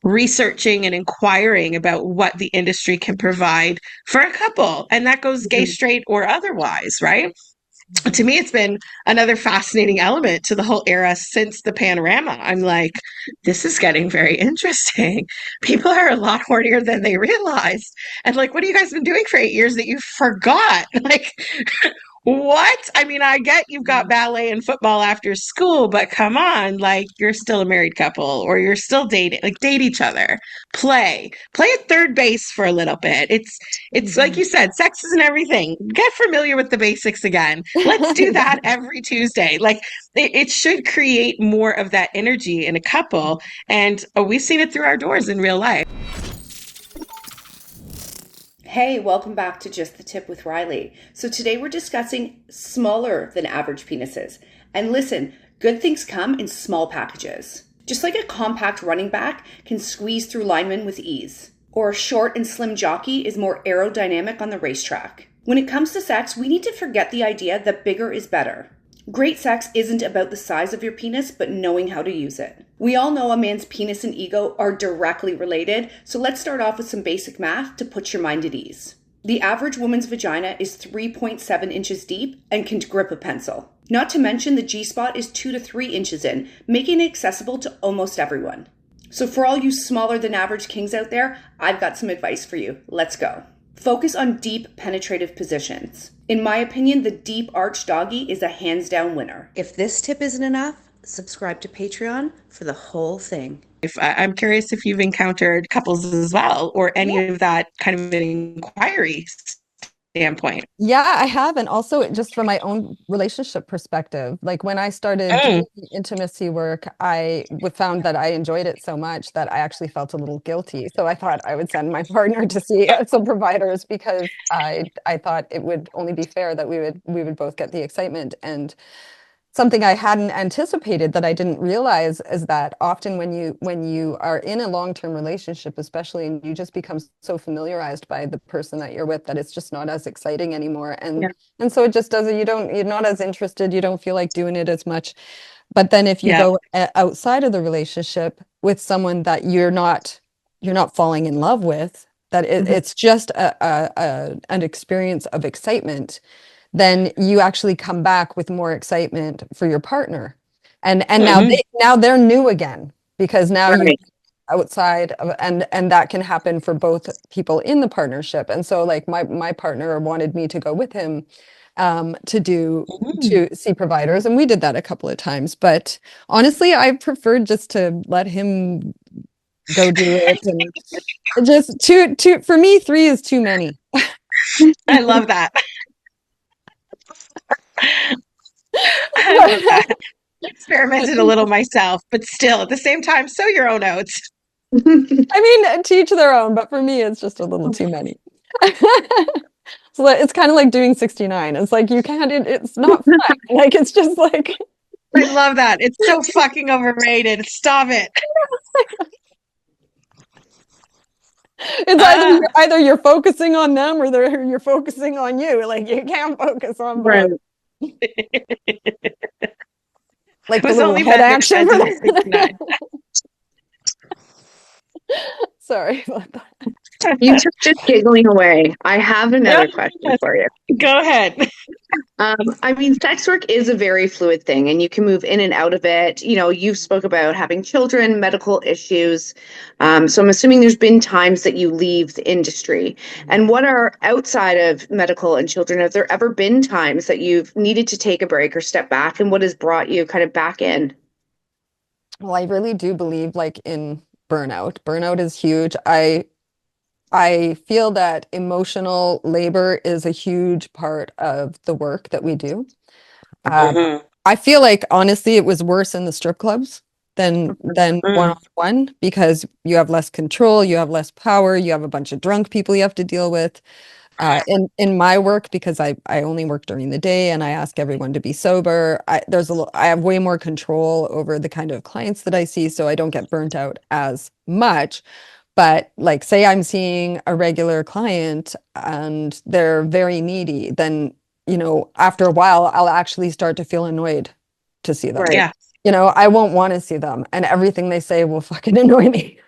researching and inquiring about what the industry can provide for a couple. And that goes gay, Mhm. straight, or otherwise, right? To Mhm. me, it's been another fascinating element to the whole era since the panorama. I'm like, this is getting very interesting. People are a lot hornier than they realized. And like, what have you guys been doing for 8 years that you forgot? Like, What? I mean, I get you've got ballet and football after school, but come on, like you're still a married couple or you're still dating, like date each other. Play at third base for a little bit. It's like Mhm. you said, sex isn't everything. Get familiar with the basics again. Let's do that every Tuesday. Like it should create more of that energy in a couple. And we've seen it through our doors in real life. Hey, welcome back to Just the Tip with Riley. So today we're discussing smaller than average penises. And listen, good things come in small packages. Just like a compact running back can squeeze through linemen with ease, or a short and slim jockey is more aerodynamic on the racetrack. When it comes to sex, we need to forget the idea that bigger is better. Great sex isn't about the size of your penis, but knowing how to use it. We all know a man's penis and ego are directly related, so let's start off with some basic math to put your mind at ease. The average woman's vagina is 3.7 inches deep and can grip a pencil. Not to mention the G-spot is 2 to 3 inches in, making it accessible to almost everyone. So for all you smaller than average kings out there, I've got some advice for you. Let's go. Focus on deep penetrative positions. In my opinion, the deep arch doggy is a hands down winner. If this tip isn't enough, subscribe to Patreon for the whole thing. I'm curious if you've encountered couples as well, or any of that kind of an inquiry standpoint. Yeah, I have. And also just from my own relationship perspective, like when I started Mm. doing the intimacy work, found that I enjoyed it so much that I actually felt a little guilty. So I thought I would send my partner to see some providers because I thought it would only be fair that we would both get the excitement. And something I hadn't anticipated that I didn't realize is that often when you are in a long-term relationship, especially, and you just become so familiarized by the person that you're with that it's just not as exciting anymore. Yeah. And so it just doesn't, you're not as interested, you don't feel like doing it as much. But then if you Yeah. go outside of the relationship with someone that you're not falling in love with, that it's just an experience of excitement, then you actually come back with more excitement for your partner. And now Mhm. they're new again because now you Right. outside of, and that can happen for both people in the partnership. And so like my partner wanted me to go with him Mm. to see providers, and we did that a couple of times. But honestly, I preferred just to let him go do it, and just two for me, three is too many. I love that. I love that. Experimented a little myself, but still at the same time, sow your own oats. I mean, to each their own, but for me, it's just a little too many. So it's kind of like doing 69. It's like you can't, it's not fun. Like it's just like I love that. It's so fucking overrated. Stop it. it's Ah, either you're focusing on them or you're focusing on you. Like you can't focus on Right. both. Like the was little only head meant action as for a 69. that. Sorry about that. You took just giggling away. I have another question for you. Go ahead. I mean, sex work is a very fluid thing and you can move in and out of it. You know, you've spoke about having children, medical issues. So I'm assuming there's been times that you leave the industry. And what are outside of medical and children? Have there ever been times that you've needed to take a break or step back? And what has brought you kind of back in? Well, I really do believe like in burnout. Burnout is huge. I feel that emotional labor is a huge part of the work that we do. Um, Mhm. I feel like honestly, it was worse in the strip clubs than Mm. one-on-one because you have less control, you have less power, you have a bunch of drunk people you have to deal with. In my work, because I only work during the day and I ask everyone to be sober, I have way more control over the kind of clients that I see, so I don't get burnt out as much. But like, say I'm seeing a regular client and they're very needy, then, after a while, I'll actually start to feel annoyed to see them. Right. Yeah, I won't want to see them, and everything they say will fucking annoy me.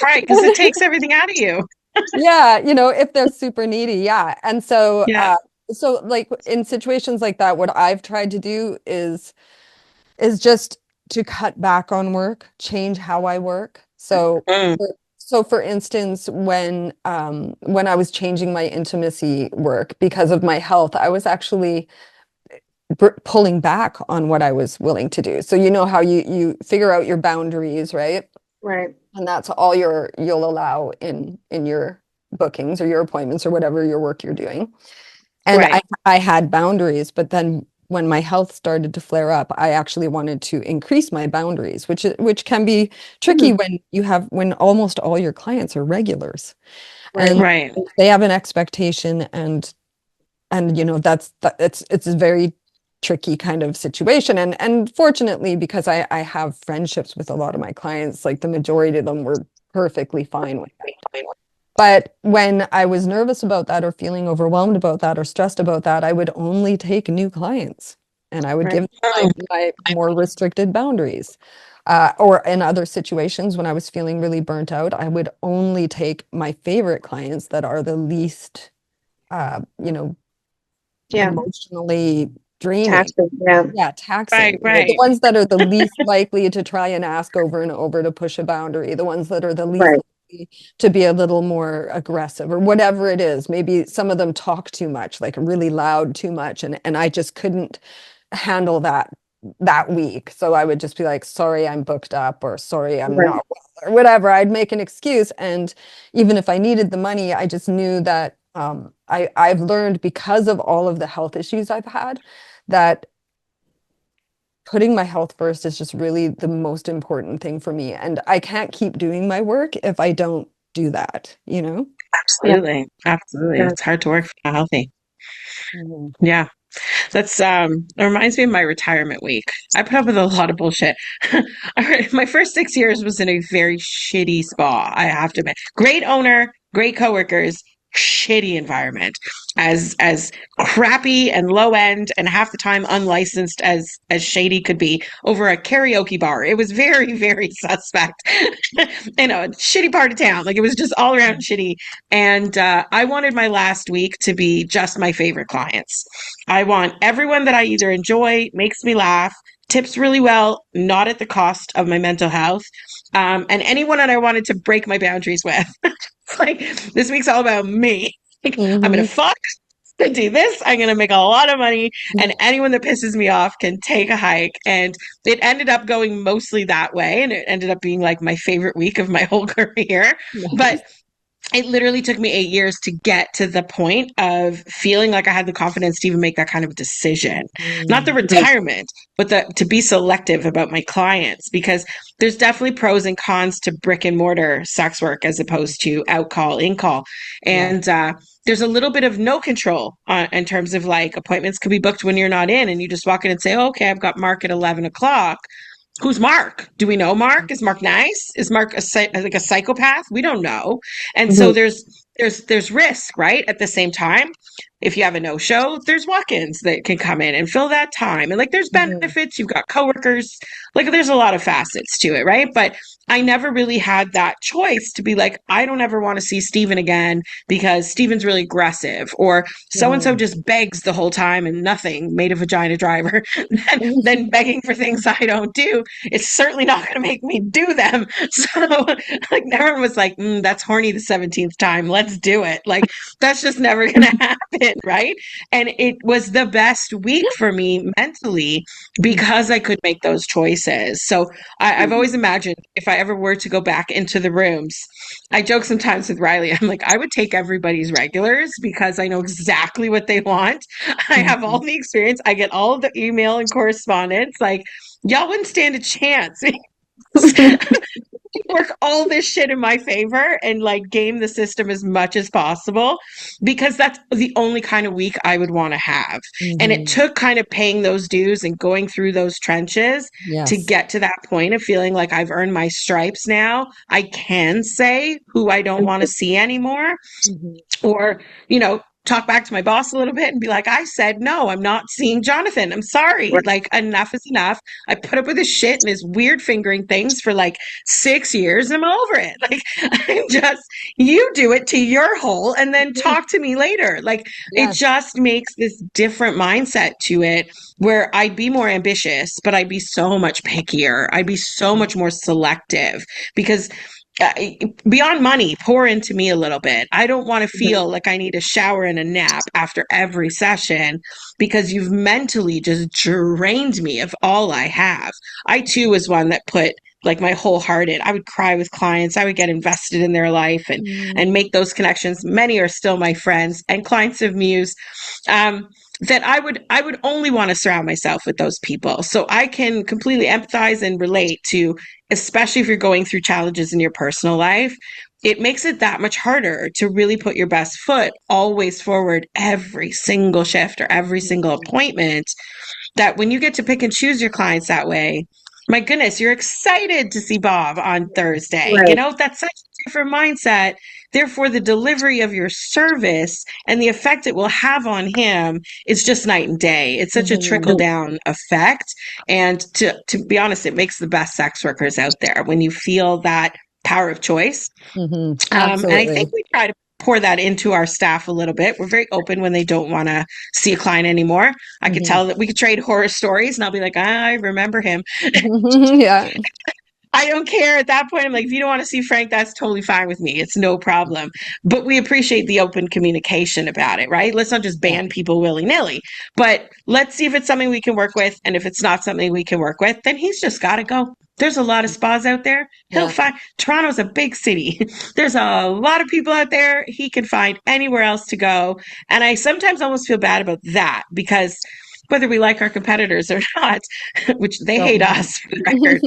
right. Because it takes everything out of you. Yeah, if they're super needy, yeah. And so, Yeah. so like in situations like that, what I've tried to do is just to cut back on work, change how I work. So Mm. So for instance, when I was changing my intimacy work because of my health, I was actually pulling back on what I was willing to do. So you know how you figure out your boundaries, right? Right. And that's all you'll allow in your bookings or your appointments or whatever your work you're doing. And Right. I had boundaries, but then when my health started to flare up, I actually wanted to increase my boundaries, which can be tricky Mhm. when when almost all your clients are regulars Right. and Right. they have an expectation and it's a very tricky kind of situation and fortunately because I have friendships with a lot of my clients, like the majority of them were perfectly fine with it. But when I was nervous about that or feeling overwhelmed about that or stressed about that, I would only take new clients and I would give Right. them my more restricted boundaries. Or in other situations when I was feeling really burnt out, I would only take my favorite clients that are the least, you know, Yeah. emotionally draining. Taxing. Yeah. Yeah, Right. taxing. The Right. ones that are the least likely to try and ask over and over to push a boundary, the ones that are the least Right. likely to be a little more aggressive or whatever it is. Maybe some of them talk too much, like really loud too much, and I just couldn't handle that week. So I would just be like, sorry, I'm booked up, or sorry, I'm Right. not well, or whatever. I'd make an excuse. And even if I needed the money, I just knew that I've learned because of all of the health issues I've had that putting my health first is just really the most important thing for me. And I can't keep doing my work if I don't do that, you know? Yeah. Absolutely. Absolutely. Yeah. It's hard to work if you're not healthy. Mhm. Yeah. That's it reminds me of my retirement week. I put up with a lot of bullshit. My first 6 years was in a very shitty spa, I have to admit. Great owner, great coworkers, shitty environment. As crappy and low end and half the time unlicensed as shady could be over a karaoke bar. It was very, very suspect. In a shitty part of town. Like it was just all around shitty. And I wanted my last week to be just my favorite clients. I want everyone that I either enjoy, makes me laugh, tips really well, not at the cost of my mental health, and anyone that I wanted to break my boundaries with. It's like this week's all about me. Like, I'm gonna Mhm. fuck to do this. I'm gonna make a lot of money, and anyone that pisses me off can take a hike. And it ended up going mostly that way, and it ended up being like my favorite week of my whole career. But Nice. it literally took me 8 years to get to the point of feeling like I had the confidence to even make that kind of decision. Not the Mm. retirement, but to be selective about my clients because there's definitely pros and cons to brick and mortar sex work as opposed to out call, in call. Yeah. And there's a little bit of no control in terms of like appointments could be booked when you're not in and you just walk in and say, oh, okay, I've got Mark at 11 o'clock. Who's Mark? Do we know Mark? Is Mark nice? Is Mark like a psychopath? We don't know. And so Mhm. there's risk, right? At the same time, if you have a no-show, there's walk-ins that can come in and fill that time. And like there's Mhm. benefits, you've got coworkers, like there's a lot of facets to it, right? But I never really had that choice to be like, I don't ever want to see Steven again because Steven's really aggressive, or so and so Mhm. just begs the whole time and nothing made a vagina driver, then begging for things I don't do. It's certainly not going to make me do them. So, like, everyone was like, that's horny the 17th time. Let's do it. Like, that's just never going to happen. Right. And it was the best week for me mentally because I could make those choices. So I've always imagined if I ever were to go back into the rooms, I joke sometimes with Riley, I'm like, I would take everybody's regulars because I know exactly what they want. I have all Mhm. the experience. I get all of the email and correspondence. Like, y'all wouldn't stand a chance. Work all this shit in my favor and like game the system as much as possible because that's the only kind of week I would want to have. And it Mhm. took kind of paying those dues and going through those trenches to Yes. get to that point of feeling like I've earned my stripes now. I can say who I don't want to see anymore Mhm. or talk back to my boss a little bit and be like, I said no, I'm not seeing Jonathan, I'm sorry, Right. like enough is enough. I put up with his shit and his weird fingering things for like 6 years and I'm over it. Like, I'm just, you do it to your hole and then talk to me later. Like, it Yes. just makes this different mindset to it where I'd be more ambitious, but I'd be so much pickier, I'd be so much more selective because beyond money, pour into me a little bit. I don't want to feel like I need a shower and a nap after every session because you've mentally just drained me of all I have. I too was one that put like my whole heart in. I would cry with clients. I would get invested in their life and make those connections. Many are still my friends and clients of Muse. That I would only want to surround myself with those people. So I can completely empathize and relate to, especially if you're going through challenges in your personal life. It makes it that much harder to really put your best foot always forward every single shift or every single appointment, that when you get to pick and choose your clients that way, my goodness, you're excited to see Bob on Thursday. You Right. know, that's such a different mindset. Therefore, the delivery of your service and the effect it will have on him is just night and day. It's such a trickle down effect. And to be honest, it makes the best sex workers out there when you feel that power of choice. And I think Absolutely. we try to pour that into our staff a little bit. We're very open when they don't want to see a client anymore. I could tell that we could trade horror stories and I'll be like, I remember him. Yeah. I don't care at that point. I'm like, if you don't want to see Frank, that's totally fine with me. It's no problem. But we appreciate the open communication about it, right? Let's not just Yeah. ban people willy nilly, but let's see if it's something we can work with. And if it's not something we can work with, then he's just got to go. There's a lot of spas out there. He'll Yeah. find Toronto's a big city. There's a lot of people out there. He can find anywhere else to go. And I sometimes almost feel bad about that because whether we like our competitors or not, which they hate Don't. us for the record,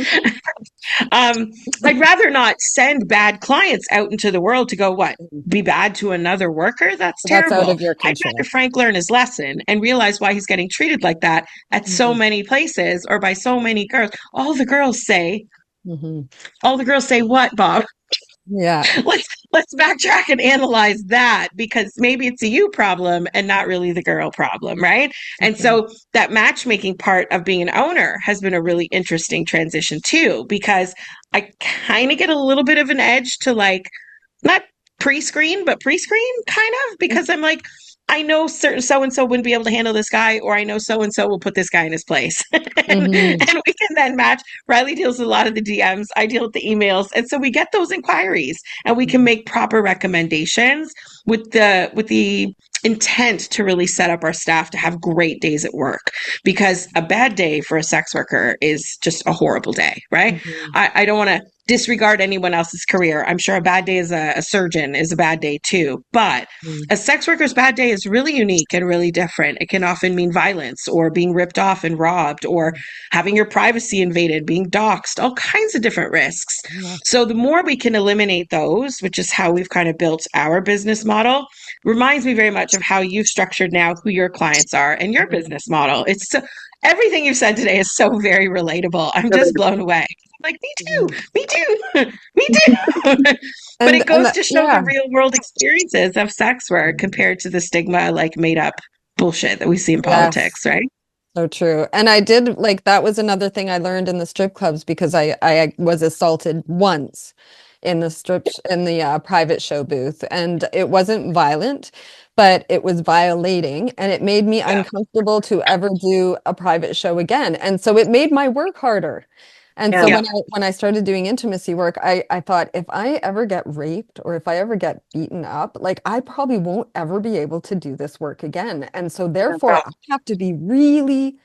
I'd rather not send bad clients out into the world to go, what, be bad to another worker? That's That's out terrible. of your I'd rather control. Frank learn his lesson and realize why he's getting treated like that at so Mhm. many places or by so many girls. Mhm. All the girls say what, Bob? Yeah. Let's backtrack and analyze that because maybe it's a you problem and not really the girl problem, right? And Okay. so that matchmaking part of being an owner has been a really interesting transition too, because I kind of get a little bit of an edge to like not pre-screen, but pre-screen kind of because I'm like, I know certain so and so wouldn't be able to handle this guy, or I know so and so will put this guy in his place. and Mhm. we can then match. Riley deals with a lot of the DMs, I deal with the emails. And so we get those inquiries and we can make proper recommendations with the intent to really set up our staff to have great days at work. Because a bad day for a sex worker is just a horrible day, right? Mhm. I don't want to disregard anyone else's career. I'm sure a bad day as a surgeon is a bad day too. But Mhm. a sex worker's bad day is really unique and really different. It can often mean violence or being ripped off and robbed or having your privacy invaded, being doxxed, all kinds of different risks. Yeah. So the more we can eliminate those, which is how we've kind of built our business model, reminds me very much of how you've structured now who your clients are and your Mhm. business model. It's so, everything you've said today is so very relatable. I'm just blown away. I'm like, Mhm. me too, me too. But it And goes to show the yeah. real world experiences of sex work compared to the stigma, like made up bullshit that we see in Yes. politics, right? So true. And I did like that was another thing I learned in the strip clubs because I was assaulted once in the private show booth, and it wasn't violent, but it was violating, and it made me Yeah. uncomfortable to ever do a private show again. And so it made my work harder. And so Yeah. Yeah. when I started doing intimacy work, I thought if I ever get raped or if I ever get beaten up, like I probably won't ever be able to do this work again. And so therefore I have to be really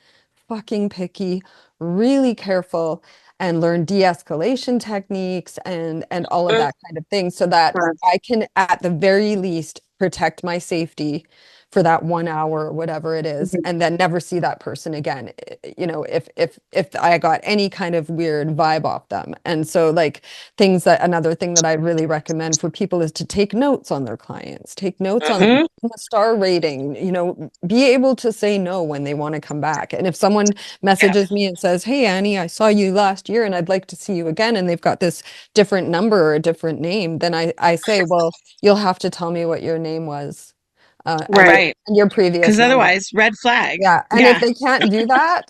fucking picky, really careful, and learn de-escalation techniques and all of that kind of thing so that I can at the very least protect my safety for that 1 hour or whatever it is, and then never see that person again. You know, if I got any kind of weird vibe off them. And so like another thing that I really recommend for people is to take notes on their clients, take notes on Hmm. the star rating, you know, be able to say no when they want to come back. And if someone Yeah. messages me and says, "Hey Annie, I saw you last year and I'd like to see you again," and they've got this different number or a different name, then I say, "Well, you'll have to tell me what your name was, and Right. Right. your previous Because number." otherwise, red flag. Yeah, and if Yeah. they can't do that,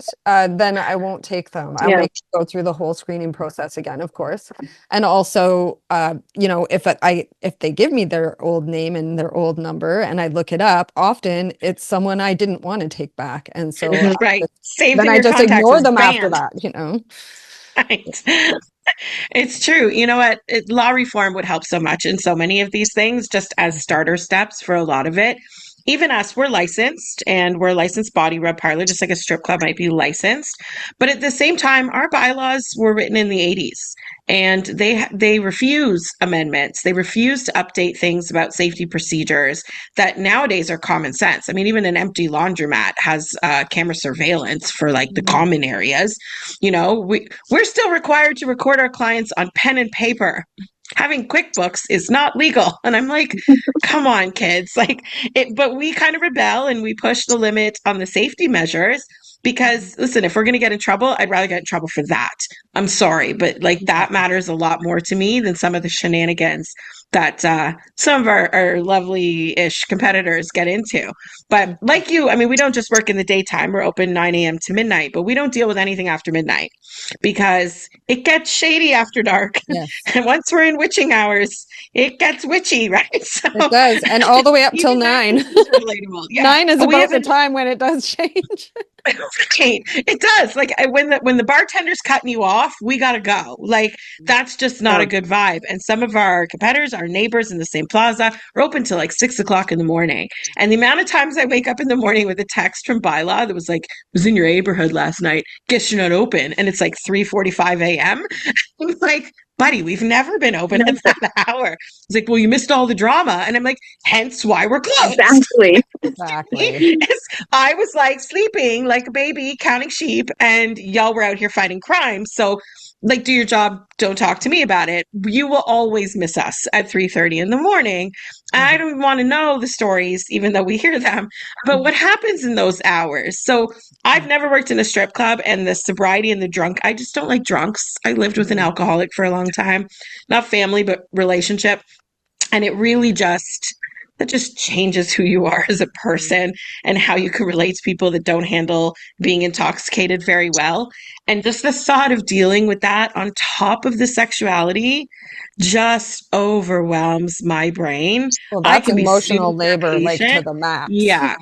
then I won't take them. I'll Yeah. make them go through the whole screening process again, of course. And also, you know, if they give me their old name and their old number, and I look it up, often it's someone I didn't want to take back, and so Mhm. Right. Saved then in I your just contacts ignore as them after banned. that, you know. Right. It's true. You know what? Law reform would help so much in so many of these things, just as starter steps for a lot of it. Even us, we're licensed and we're a licensed body rub parlor, just like a strip club might be licensed. But at the same time, our bylaws were written in the 80s and they refuse amendments. They refuse to update things about safety procedures that nowadays are common sense. I mean, even an empty laundromat has camera surveillance for like the Mhm. common areas. You know, we're still required to record our clients on pen and paper. Having QuickBooks is not legal. And I'm like, come on, kids. Like it, but we kind of rebel and we push the limit on the safety measures because listen, if we're going to get in trouble, I'd rather get in trouble for that. I'm sorry, but like Yeah. that matters a lot more to me than some of the shenanigans that some of our lovely-ish competitors get into. But like you, I mean, we don't just work in the daytime. We're open 9 a.m. to midnight, but we don't deal with anything after midnight because it gets shady after dark. Yes, And once we're in witching hours, it gets witchy, right? So it does. And all the way up till even that 9. is relatable. Yeah. 9 is And we about the haven't time when it does change. right. It does. Like when the bartender's cutting you off, we gotta go. Like that's just not a Yeah. good vibe. And some of our competitors, our neighbors in the same plaza, are open till like 6 o'clock in the morning. And the amount of times I wake up in the morning with a text from bylaw that was like, "Was in your neighborhood last night. Guess you're not open." And it's like 3:45 a.m. I'm like, buddy, we've never been open at Never. that hour. It's like, well, you missed all the drama. And I'm like, hence why we're closed. Exactly. Exactly. I was like sleeping like a baby, counting sheep, and y'all were out here fighting crime. So, like, do your job. Don't talk to me about it. You will always miss us at 3:30 in the morning. I Mhm. don't want to know the stories, even though we hear them. But what happens in those hours? So, I've never worked in a strip club, and the sobriety and the drunk. I just don't like drunks. I lived with an Mhm. alcoholic for a long time, not family, but relationship, and it really just that just changes who you are as a person and how you can relate to people that don't handle being intoxicated very well. And just the thought of dealing with that on top of the sexuality just overwhelms my brain. Well, I that's can be emotional super labor, like to patient. the max. Yeah.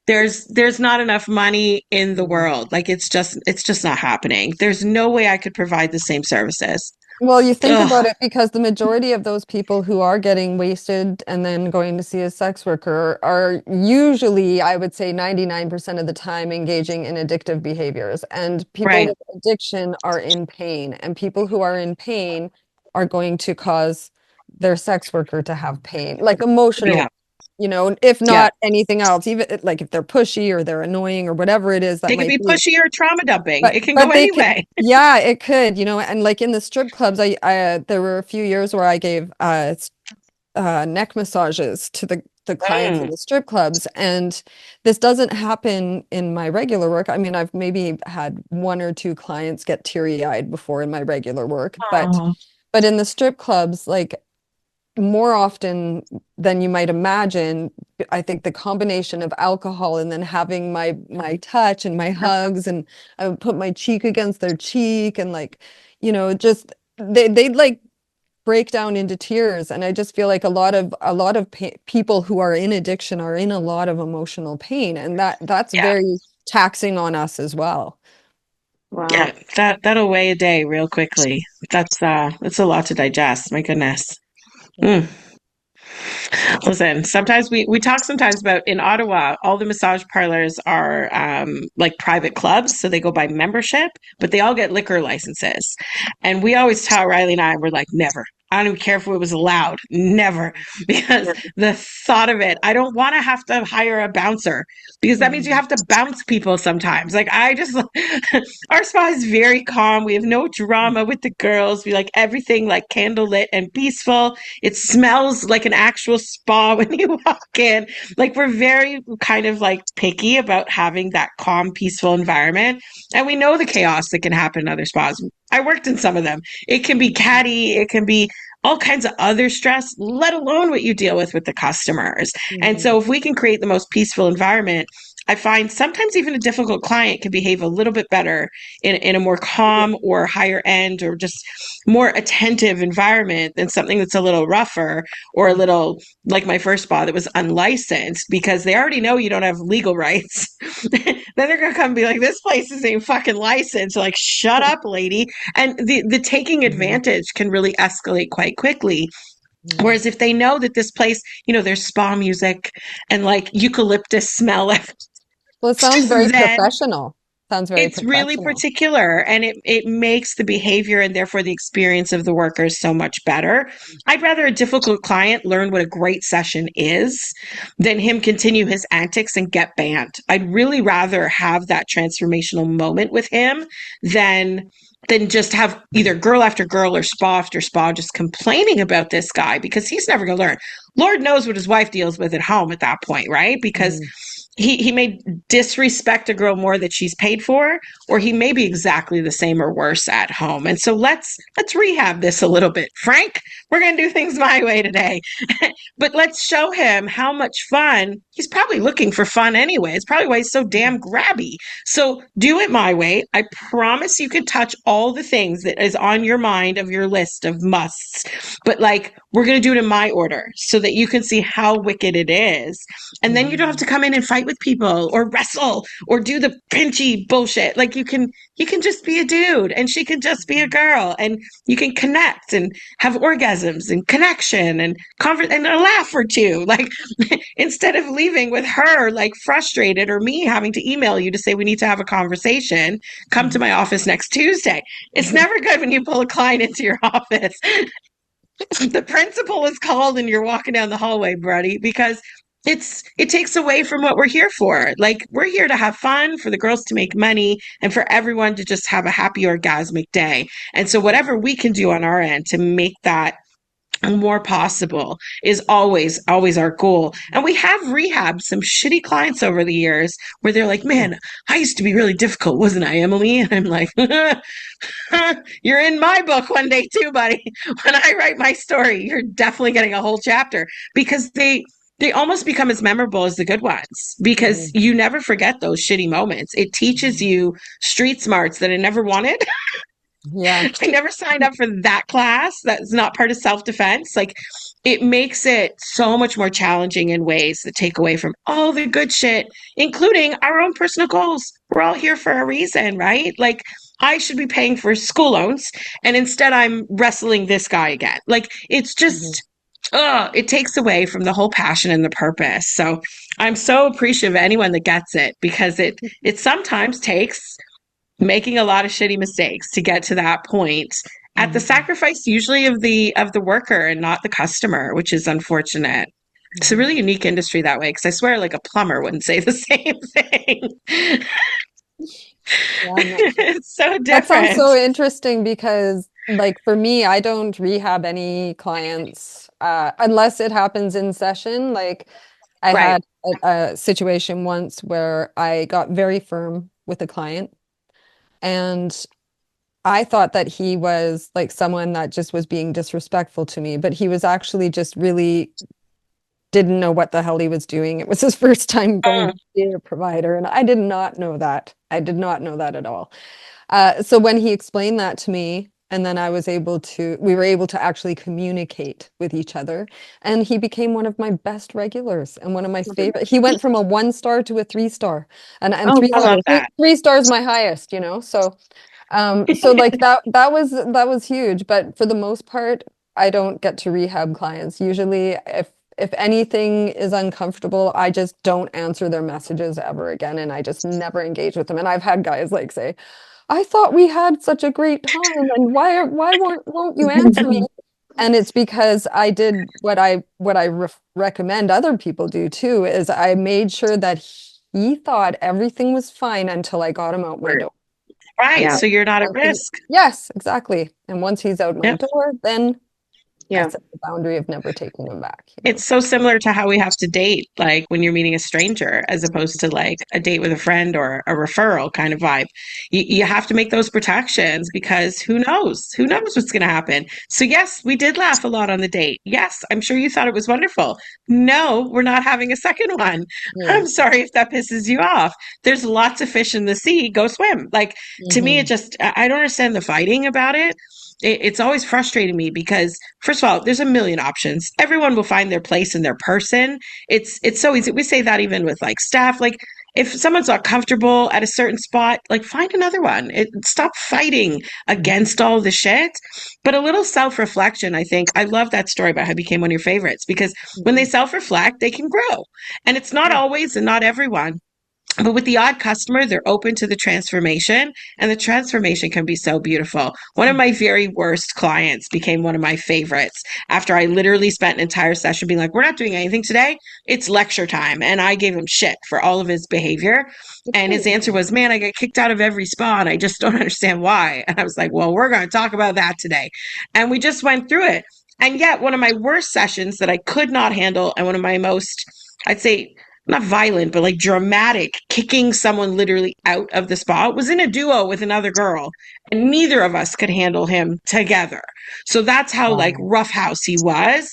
There's not enough money in the Mhm. world. Like it's just not happening. There's no way I could provide the same services. Well, you think about Ugh. it because the majority of those people who are getting wasted and then going to see a sex worker are usually, I would say 99% of the time engaging in addictive behaviors. And people Right. with addiction are in pain, and people who are in pain are going to cause their sex worker to have pain, like emotional, Yeah. if Yeah. not anything else, even like if they're pushy or they're annoying or whatever it is that They can might be be. pushy or trauma dumping. But It can go but they could, anyway. yeah, it could, and like in the strip clubs, I there were a few years where I gave neck massages to the clients in Mm. the strip clubs, and this doesn't happen in my regular work. I mean, I've maybe had one or two clients get teary-eyed before in my regular work, but Oh, in the strip clubs, like more often than you might imagine, I think the combination of alcohol and then having my touch and my hugs, and I would put my cheek against their cheek, and like, just they'd like break down into tears. And I just feel like a lot of people who are in addiction are in a lot of emotional pain, and that's yeah. very taxing on us as well. Wow. Yeah. That'll weigh a day real quickly. That's a lot to digest. My goodness. Mm. Listen, sometimes we talk sometimes about in Ottawa, all the massage parlors are like private clubs, so they go by membership, but they all get liquor licenses. And we always tell Riley and I, we're like, never. I don't even care if it was allowed, never, because Yeah. the thought of it, I don't want to have to hire a bouncer because that means you Mhm. have to bounce people sometimes. Like I just, our spa is very calm. We have no drama with the girls. We like everything like candlelit and peaceful. It smells like an actual spa when you walk in. Like we're very kind of like picky about having that calm, peaceful environment. And we know the chaos that can happen in other spas. I worked in some of them. It can be catty, it can be all kinds of other stress, let alone what you deal with the customers. And Mhm. so if we can create the most peaceful environment, I find sometimes even a difficult client can behave a little bit better in a more calm or higher end or just more attentive environment than something that's a little rougher or a little like my first spa that was unlicensed because they already know you don't have legal rights. Then they're gonna come and be like, this place isn't fucking licensed. Like, shut up, lady. And the taking Mhm. advantage can really escalate quite quickly. Mhm. Whereas if they know that this place, there's spa music and like eucalyptus smell, Well, it it's sounds just very zen. professional. Sounds very It's really professional. particular and it makes the behavior and therefore the experience of the workers so much better. I'd rather a difficult client learn what a great session is than him continue his antics and get banned. I'd really rather have that transformational moment with him than just have either girl after girl or spa after spa just complaining about this guy because he's never going to learn. Lord knows what his wife deals with at home at that point, right? Because Mhm. he may disrespect a girl more that she's paid for, or he may be exactly the same or worse at home. And so let's rehab this a little bit. Frank, we're gonna do things my way today. But let's show him how much fun he's probably looking for fun anyway. It's probably why he's so damn grabby. So do it my way. I promise you can touch all the things that is on your mind of your list of musts. But like we're gonna do it in my order so that you can see how wicked it is. And then you don't have Mhm. to come in and fight with people or wrestle or do the pinchy bullshit. Like you can just be a dude and she can just be a girl and you can connect and have orgasms and connection and and a laugh or two. Like instead of leaving with her like frustrated or me having to email you to say we need to have a conversation, come to Mhm. my office next Tuesday. It's never good when you pull a client into your office. The principal is called and you're walking down the hallway, buddy, because it takes away from what we're here for. Like we're here to have fun, for the girls to make money, and for everyone to just have a happy orgasmic day. And so whatever we can do on our end to make that more possible is always our goal. And we have rehabbed some shitty clients over the years where they're like, man, I used to be really difficult, wasn't I, Emily? And I'm like, you're in my book one day too, buddy. When I write my story, you're definitely getting a whole chapter because they almost become as memorable as the good ones because Mhm. you never forget those shitty moments. It teaches you street smarts that I never wanted. Yeah. I never signed up for that class. That's not part of self-defense. Like it makes it so much more challenging in ways that take away from all the good shit, including our own personal goals. We're all here for a reason, right? Like I should be paying for school loans and instead I'm wrestling this guy again. Like it's Mhm. just it takes away from the whole passion and the purpose. So I'm so appreciative of anyone that gets it because it sometimes takes making a lot of shitty mistakes to get to that point at the Mhm. sacrifice usually of the worker and not the customer, which is unfortunate. It's a Mhm. really unique industry that way because I swear like a plumber wouldn't say the same thing. Yeah, no. It's so That sounds different. so interesting because, like, for me, I don't rehab any clients unless it happens in session. Like, I Right. had a situation once where I got very firm with a client, and I thought that he was like someone that just was being disrespectful to me, but he was actually just really didn't know what the hell he was doing. It was his first time going Mm, to see a provider, and I did not know that. I did not know that at all. So when he explained that to me, and then we were able to actually communicate with each other. And he became one of my best regulars and one of my favorite. He went from a 1 star to a 3 star, and oh, I love that. three stars my highest, you know? So like that was huge. But for the most part, I don't get to rehab clients. Usually, if anything is uncomfortable, I just don't answer their messages ever again, and I just never engage with them. And I've had guys like say, I thought we had such a great time, and why won't you answer me? And it's because I did what I recommend other people do too, is I made sure that he thought everything was fine until I got him out my door. Right. And Yeah. So you're not at once he, risk. yes, exactly. And once he's out my Yep. door, then I Yeah. set the boundary of never taking them back, It's so similar to how we have to date, like when you're meeting a stranger, as opposed to like a date with a friend or a referral kind of vibe. You have to make those protections because who knows? Who knows what's going to happen? So, yes, we did laugh a lot on the date. Yes, I'm sure you thought it was wonderful. No, we're not having a second one. Yeah. I'm sorry if that pisses you off. There's lots of fish in the sea. Go swim. Like, to me, it Hmm. just, I don't understand the fighting about it. It's always frustrating me because first of all, there's a million options. Everyone will find their place in their person. It's so easy. We say that even with like staff. Like if someone's not comfortable at a certain spot, like find another one. Stop fighting against all the shit. But a little self-reflection, I think. I love that story about how it became one of your favorites because when they Hmm. self-reflect, they can grow. And it's not always and not everyone. But with the odd customer, they're open to the transformation, and the transformation can be so beautiful. One of my very worst clients became one of my favorites after I literally spent an entire session being like, we're not doing anything today. It's lecture time. And I gave him shit for all of his behavior. And his answer was, man, I got kicked out of every spa and I just don't understand why. And I was like, well, we're going to talk about that today. And we just went through it. And yet, one of my worst sessions that I could not handle, and one of my most, I'd say, not violent, but like dramatic, kicking someone literally out of the spa, was in a duo with another girl, and neither of us could handle him together. So that's how like Wow. roughhouse he was.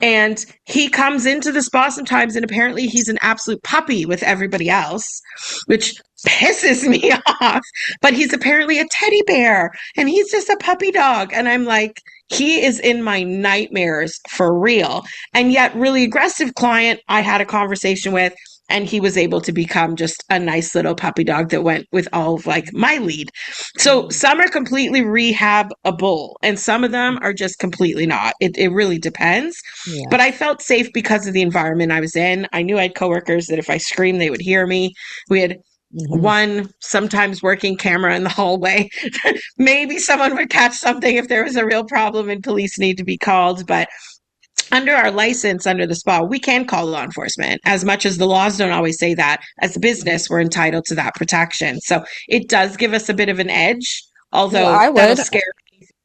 And he comes into the spa sometimes, and apparently he's an absolute puppy with everybody else, which pisses me off. But he's apparently a teddy bear, and he's just a puppy dog. And I'm like, he is in my nightmares for real. And yet, really aggressive client, I had a conversation with, and he was able to become just a nice little puppy dog that went with all of like my lead. So Mhm. some are completely rehabable, and some of them are just completely not. It really depends. But I Yes. felt safe because of the environment I was in. I knew I had coworkers that if I screamed, they would hear me. We had Hmm. one sometimes working camera in the hallway. Maybe someone would catch something if there was a real problem and police need to be called. But under our license, under the spa, we can call law enforcement. As much as the laws don't always say that, as a business, we're entitled to that protection. So it does give us a bit of an edge, Well, although I that'll would. scare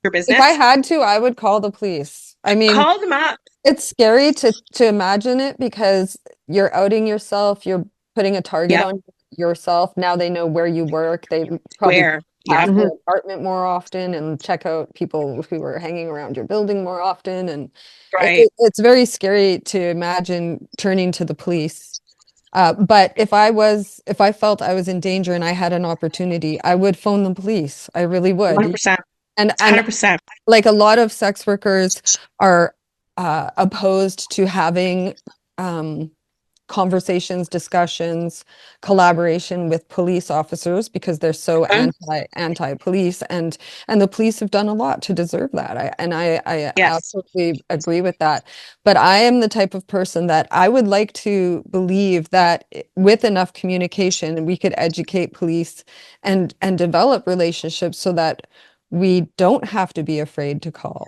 your If I business. had to, I would call the police. I mean, Call them up. it's scary to imagine it because you're outing yourself, you're putting a target Yep. on yourself. Now they know where you work. They probably Where? pass Yep. your Mhm. apartment more often and check out people who are hanging around your building more often. And Right. it's very scary to imagine turning to the police. But if I felt I was in danger and I had an opportunity, I would phone the police. I really would. 100%. And 100%. like a lot of sex workers are opposed to having um, conversations, discussions, collaboration with police officers because they're so anti-police, and the police have done a lot to deserve that. I Yes. absolutely agree with that. But I am the type of person that I would like to believe that with enough communication, we could educate police and develop relationships so that we don't have to be afraid to call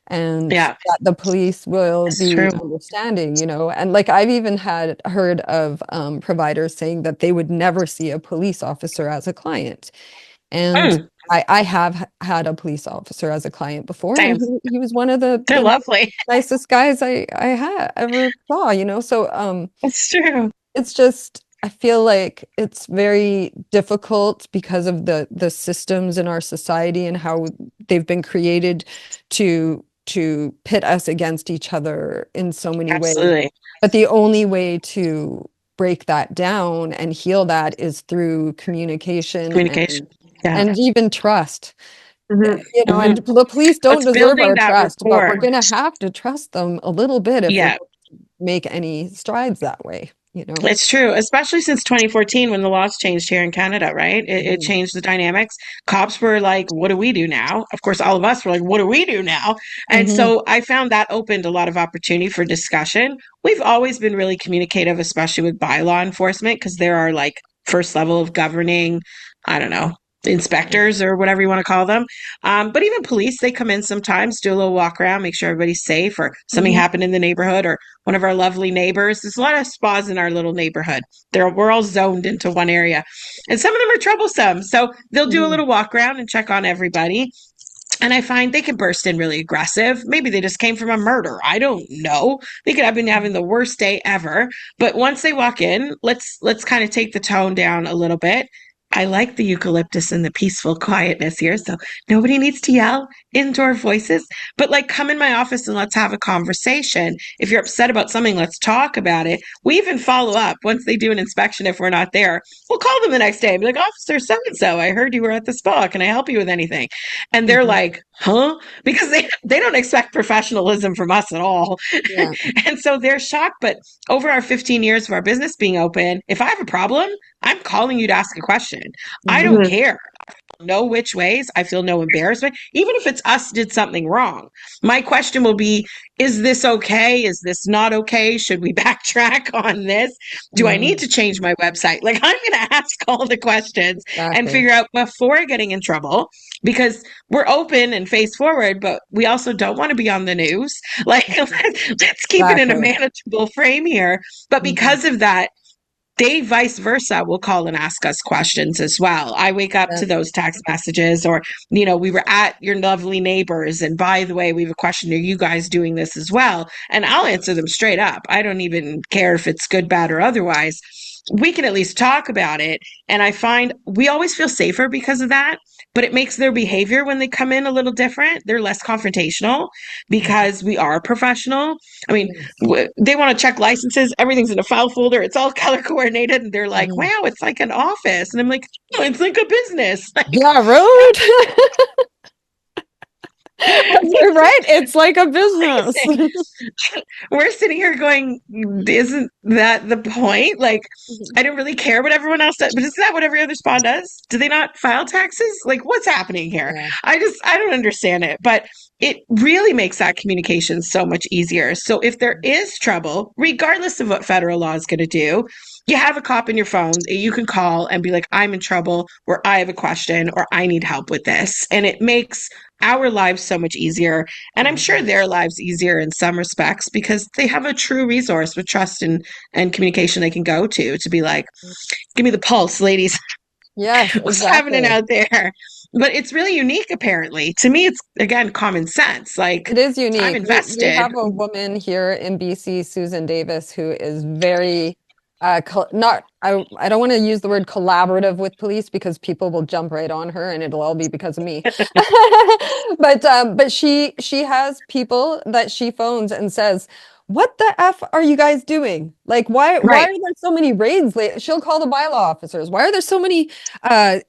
and Yeah. that the police will It's true. be understanding, and like I've even had heard of providers saying that they would never see a police officer as a client. And Mm, I have had a police officer as a client before, and same. he was one of the They're lovely. nicest guys I had ever saw. So It's true. it's just I feel like it's very difficult because of the systems in our society and how they've been created to pit us against each other in so many ways. Absolutely. But the only way to break that down and heal that is through communication Communication. Yeah. and even trust. Mhm. Hmm. And the police don't It's deserve building our that trust, but we're rapport. gonna have to trust them a little bit if we're Yeah. going to make any strides that way. It's true, especially since 2014 when the laws changed here in Canada, right? It Mhm. changed the dynamics. Cops were like, what do we do now? Of course, all of us were like, what do we do now? And Mhm. so I found that opened a lot of opportunity for discussion. We've always been really communicative, especially with bylaw enforcement, because there are like first level of governing, I don't know, inspectors or whatever you want to call them. But even police, they come in sometimes, do a little walk around, make sure everybody's safe, or something Mhm. happened in the neighborhood, or one of our lovely neighbors. There's a lot of spas in our little neighborhood. We're all zoned into one area. And some of them are troublesome. So they'll do a Mhm. little walk around and check on everybody. And I find they can burst in really aggressive. Maybe they just came from a murder. I don't know. They could have been having the worst day ever. But once they walk in, let's kind of take the tone down a little bit. I like the eucalyptus and the peaceful quietness here. So nobody needs to yell indoor voices, but like come in my office and let's have a conversation. If you're upset about something, let's talk about it. We even follow up once they do an inspection. If we're not there, we'll call them the next day and be like, Officer so and so, I heard you were at the spa. Can I help you with anything? And they're Mhm. like, huh? Because they don't expect professionalism from us at all. Yeah. And so they're shocked. But over our 15 years of our business being open, if I have a problem, I'm calling you to ask a question. I don't Mhm. Mhm. care no which ways. I feel no embarrassment. Even if it's us did something wrong, my question will be, is this okay? Is this not okay? Should we backtrack on this? Do I need Mhm. to change my website? Like I'm going to ask all the questions and Exactly. figure out before getting in trouble because we're open and face forward, but we also don't want to be on the news. Like let's keep it in a Exactly. manageable frame here. But Mhm. because of that, they vice versa will call and ask us questions as well. I wake up Yeah. to those text messages or, we were at your lovely neighbors. And by the way, we have a question. Are you guys doing this as well? And I'll answer them straight up. I don't even care if it's good, bad, or otherwise. We can at least talk about it. And I find we always feel safer because of that. But it makes their behavior when they come in a little different. They're less confrontational Mhm. because we are professional. I mean, Yes. they want to check licenses. Everything's in a file folder. It's all color coordinated. And they're like, Mhm. wow, it's like an office. And I'm like, oh, it's like a business. Like, Yeah, road. You're right. It's like a business. we're sitting here going, isn't that the point? Like, Mhm. I don't really care what everyone else does, but isn't that what every other spa does? Do they not file taxes? Like, what's happening here? Yeah. I don't understand it, but it really makes that communication so much easier. So if there is trouble, regardless of what federal law is going to do, you have a cop in your phone that you can call and be like, I'm in trouble, or I have a question, or I need help with this. And it makes our lives so much easier. And I'm sure Mhm. their lives easier in some respects because they have a true resource with trust and communication they can go to be like, give me the pulse, ladies. Yes, What's happening exactly. out there? But it's really unique, apparently. To me, it's again common sense. Like It is I'm unique. We invested. have a woman here in BC, Susan Davis, who is very not I don't want to use the word collaborative with police because people will jump right on her and it'll all be because of me. But she has people that she phones and says, "What the F are you guys doing? Like why Right. are there so many raids late?" She'll call the bylaw officers. "Why are there so many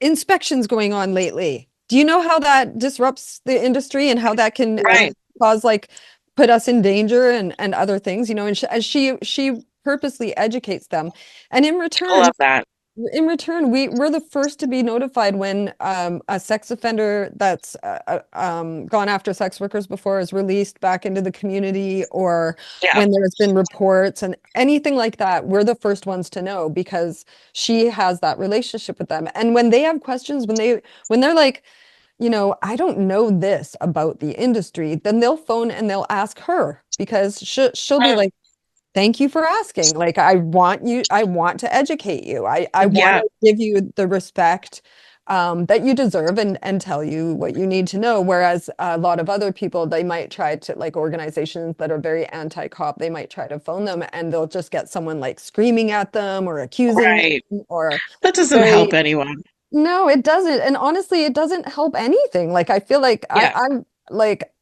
inspections going on lately? Do you know how that disrupts the industry and how that can Right. cause like put us in danger and other things, you know?" And she purposely educates them. And I love that. in return, we're the first to be notified when a sex offender that's gone after sex workers before is released back into the community, or Yeah. when there's been reports and anything like that. We're the first ones to know because she has that relationship with them. And when they have questions, when they're like, I don't know this about the industry, then they'll phone and they'll ask her because she'll be like, "Thank you for asking. Like, I want to educate you. I want Yeah. to give you the respect that you deserve and tell you what you need to know." Whereas a lot of other people, they might try to, like organizations that are very anti-cop, they might try to phone them and they'll just get someone like screaming at them or accusing Right. them or That doesn't help very anyone. no, it doesn't. And honestly, it doesn't help anything. Like I feel like Yeah.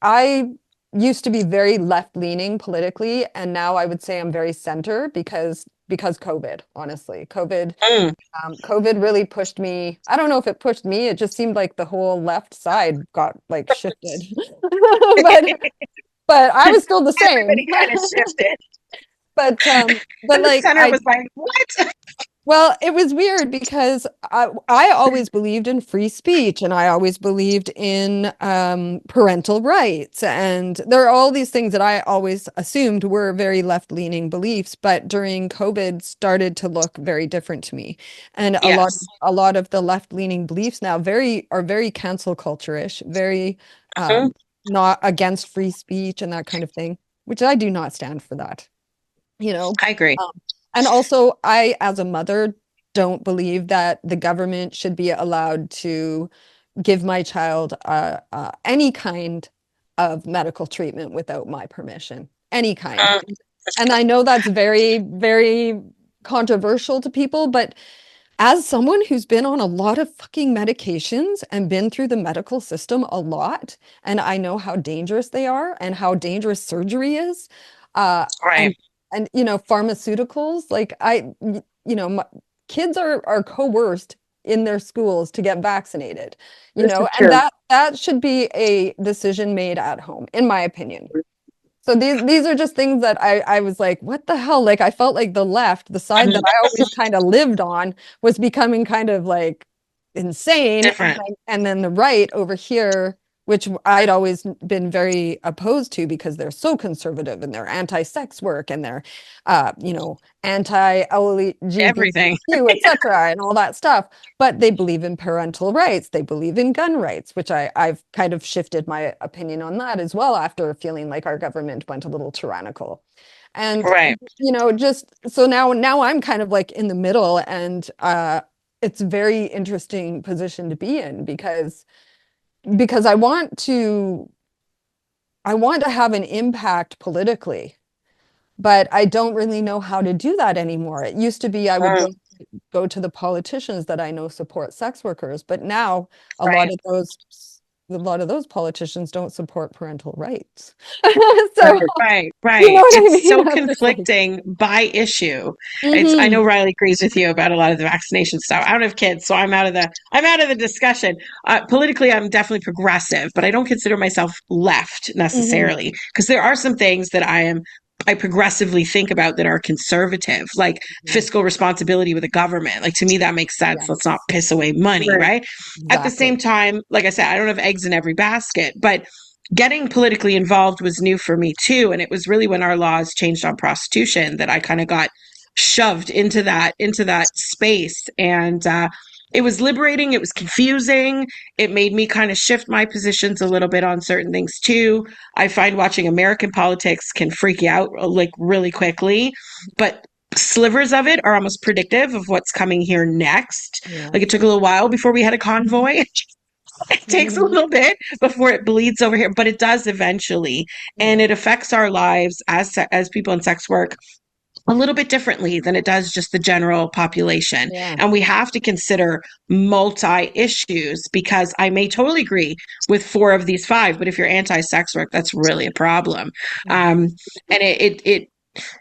I used to be very left-leaning politically, and now I would say I'm very center because COVID, honestly. Mm. COVID really pushed me. I don't know if it pushed me, it just seemed like the whole left side got like shifted. But but I was still the same. Everybody kind of shifted. But And the like center was like, what? well, it was weird because I always believed in free speech and I always believed in parental rights. And there are all these things that I always assumed were very left-leaning beliefs, but during COVID started to look very different to me. And Yes. a lot of the left-leaning beliefs now are very cancel culture-ish, very Mhm. um, not against free speech and that kind of thing, which I do not stand for that you know. I agree. Um, and also, I, as a mother, don't believe that the government should be allowed to give my child any kind of medical treatment without my permission, any kind. And I know that's very, very controversial to people, but as someone who's been on a lot of fucking medications and been through the medical system a lot, and I know how dangerous they are and how dangerous surgery is, uh, Right. and pharmaceuticals, like kids are coerced in their schools to get vaccinated, This is and true. that should be a decision made at home, in my opinion. So these are just things that I was like, what the hell? Like I felt like the left, the side that I always kind of lived on, was becoming kind of like insane. Different. And then the right over here, which I'd always been very opposed to because they're so conservative and they're anti-sex work and they're Everything. anti-LGBTQ, etc., and all that stuff. But they believe in parental rights. They believe in gun rights, which I've kind of shifted my opinion on that as well after feeling like our government went a little tyrannical. And Right. just so now I'm kind of like in the middle, and it's a very interesting position to be in because I want to have an impact politically, but I don't really know how to do that anymore. It used to be I would go to the politicians that I know support sex workers, but now a lot Right. of those politicians don't support parental rights. So, Right, you know right. what I It's mean? so I'm just like, conflicting by issue. I know mm-hmm, Riley agrees with you about a lot of the vaccination stuff. I don't have kids, so I'm out of the discussion. Politically, I'm definitely progressive, but I don't consider myself left mm-hmm, necessarily because there are some things that I progressively think about that are conservative, like mm-hmm. fiscal responsibility with the government. Like to me, that makes sense. Let's not Yes, piss away money, Right. right? At the exactly. same time, like I said, I don't have eggs in every basket, but getting politically involved was new for me too. And it was really when our laws changed on prostitution that I kind of got shoved into that space. And it was liberating. It was confusing. It made me kind of shift my positions a little bit on certain things too. I find watching American politics can freak you out like really quickly, but slivers of it are almost predictive of what's coming here next. Like it Yes. took a little while before we had a convoy. It takes a Mm-hmm. little bit before it bleeds over here, but it does eventually, and Yeah. it affects our lives as people in sex work a little bit differently than it does just the general population. Yeah. And we have to consider multi issues because I may totally agree with four of these five, but if you're anti sex work, that's really a problem. Mm-hmm. And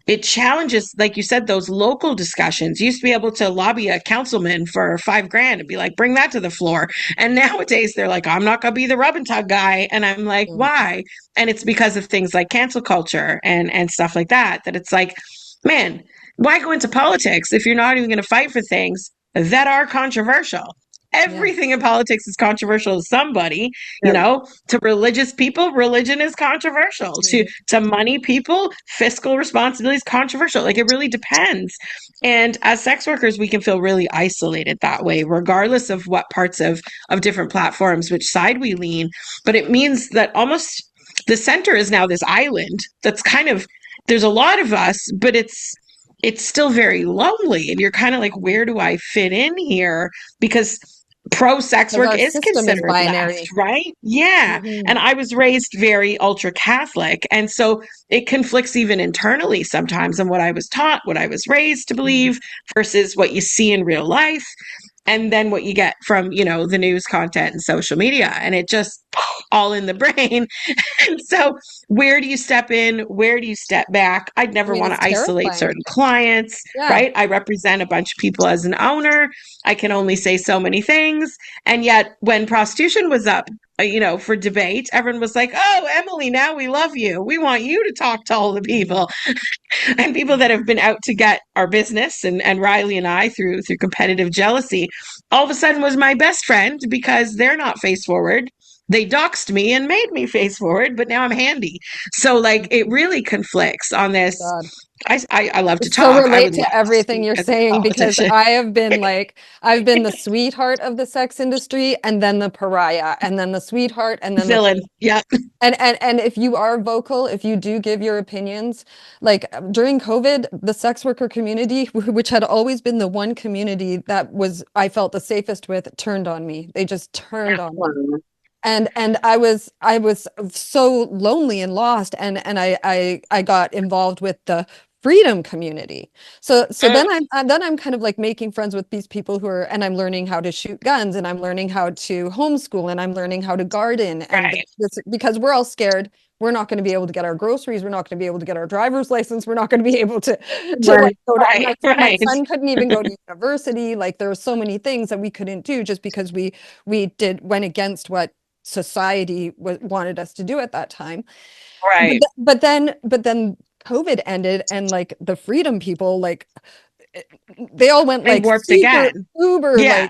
it challenges, like you said, those local discussions. You used to be able to lobby a councilman for $5,000 and be like, bring that to the floor. And nowadays they're like, I'm not going to be the rub and tug guy. And I'm like, why? And it's because of things like cancel culture and stuff like that, that it's like, man, why go into politics if you're not even going to fight for things that are controversial? Yeah. Everything in politics is controversial to somebody, Yep. to religious people, religion is controversial. Mhm. To money people, fiscal responsibility is controversial. Like it really depends. And as sex workers, we can feel really isolated that way, regardless of what parts of different platforms, which side we lean. But it means that almost the center is now this island that's kind of, there's a lot of us, but it's still very lonely. And you're kind of like, where do I fit in here? Because pro sex Because work our is system is considered left, binary. right? Yeah. Hmm. And I was raised very ultra Catholic. And so it conflicts even internally sometimes on what I was taught, what I was raised to believe versus what you see in real life. And then what you get from, the news content and social media. And it just all in the brain. And so where do you step in? Where do you step back? I'd I never mean, want it's to isolate terrifying. certain clients, Yeah. right? I represent a bunch of people as an owner. I can only say so many things. And yet when prostitution was up, for debate, everyone was like, oh, Emily, now we love you. We want you to talk to all the Mhm. people and people that have been out to get our business and Riley and I through competitive jealousy, all of a sudden was my best friend because they're not face forward. They doxed me and made me face forward, but now I'm handy. So like it really conflicts on Oh my this God. I love to so talk. I relate would love to to everything speak you're as a saying because politician. I have been like, I've been the sweetheart of the sex industry and then the pariah and then the sweetheart and then the Villain. Yeah. and if you are vocal, if you do give your opinions, like during COVID, the sex worker community, which had always been the one community that was I felt the safest with, turned on me. They just turned on me. Wow. And I was so lonely and lost and I got involved with the freedom community. So Mm, then I'm kind of like making friends with these people who are and I'm learning how to shoot guns and I'm learning how to homeschool and I'm learning how to garden and right. this because we're all scared we're not going to be able to get our groceries. We're not going to be able to get our driver's license. We're not going to be able to like Right. go to Right. my Right. son couldn't even go to university. Like there were so many things that we couldn't do just because we went against what society wanted us to do at that time. But, Right. but then COVID ended and like the freedom people like they all went They like warped super again. uber Yeah.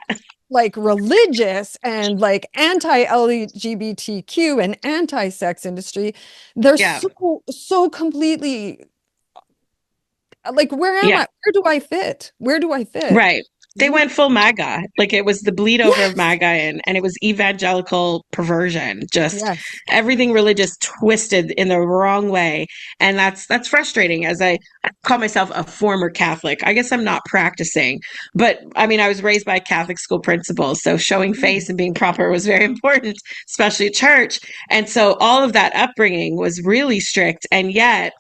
like religious and like anti-LGBTQ and anti-sex industry. They're Yeah. so completely like where am Yeah. I? Where do I fit? Where do I fit? Right. They Mhm. went full MAGA. Like it was the bleed over of Yes. MAGA and it was evangelical perversion. Just Yes. everything religious twisted in the wrong way. And that's frustrating as I call myself a former Catholic. I guess I'm not practicing, but I mean I was raised by Catholic school principals, so showing face and being proper was very important, especially at church. And so all of that upbringing was really strict and yet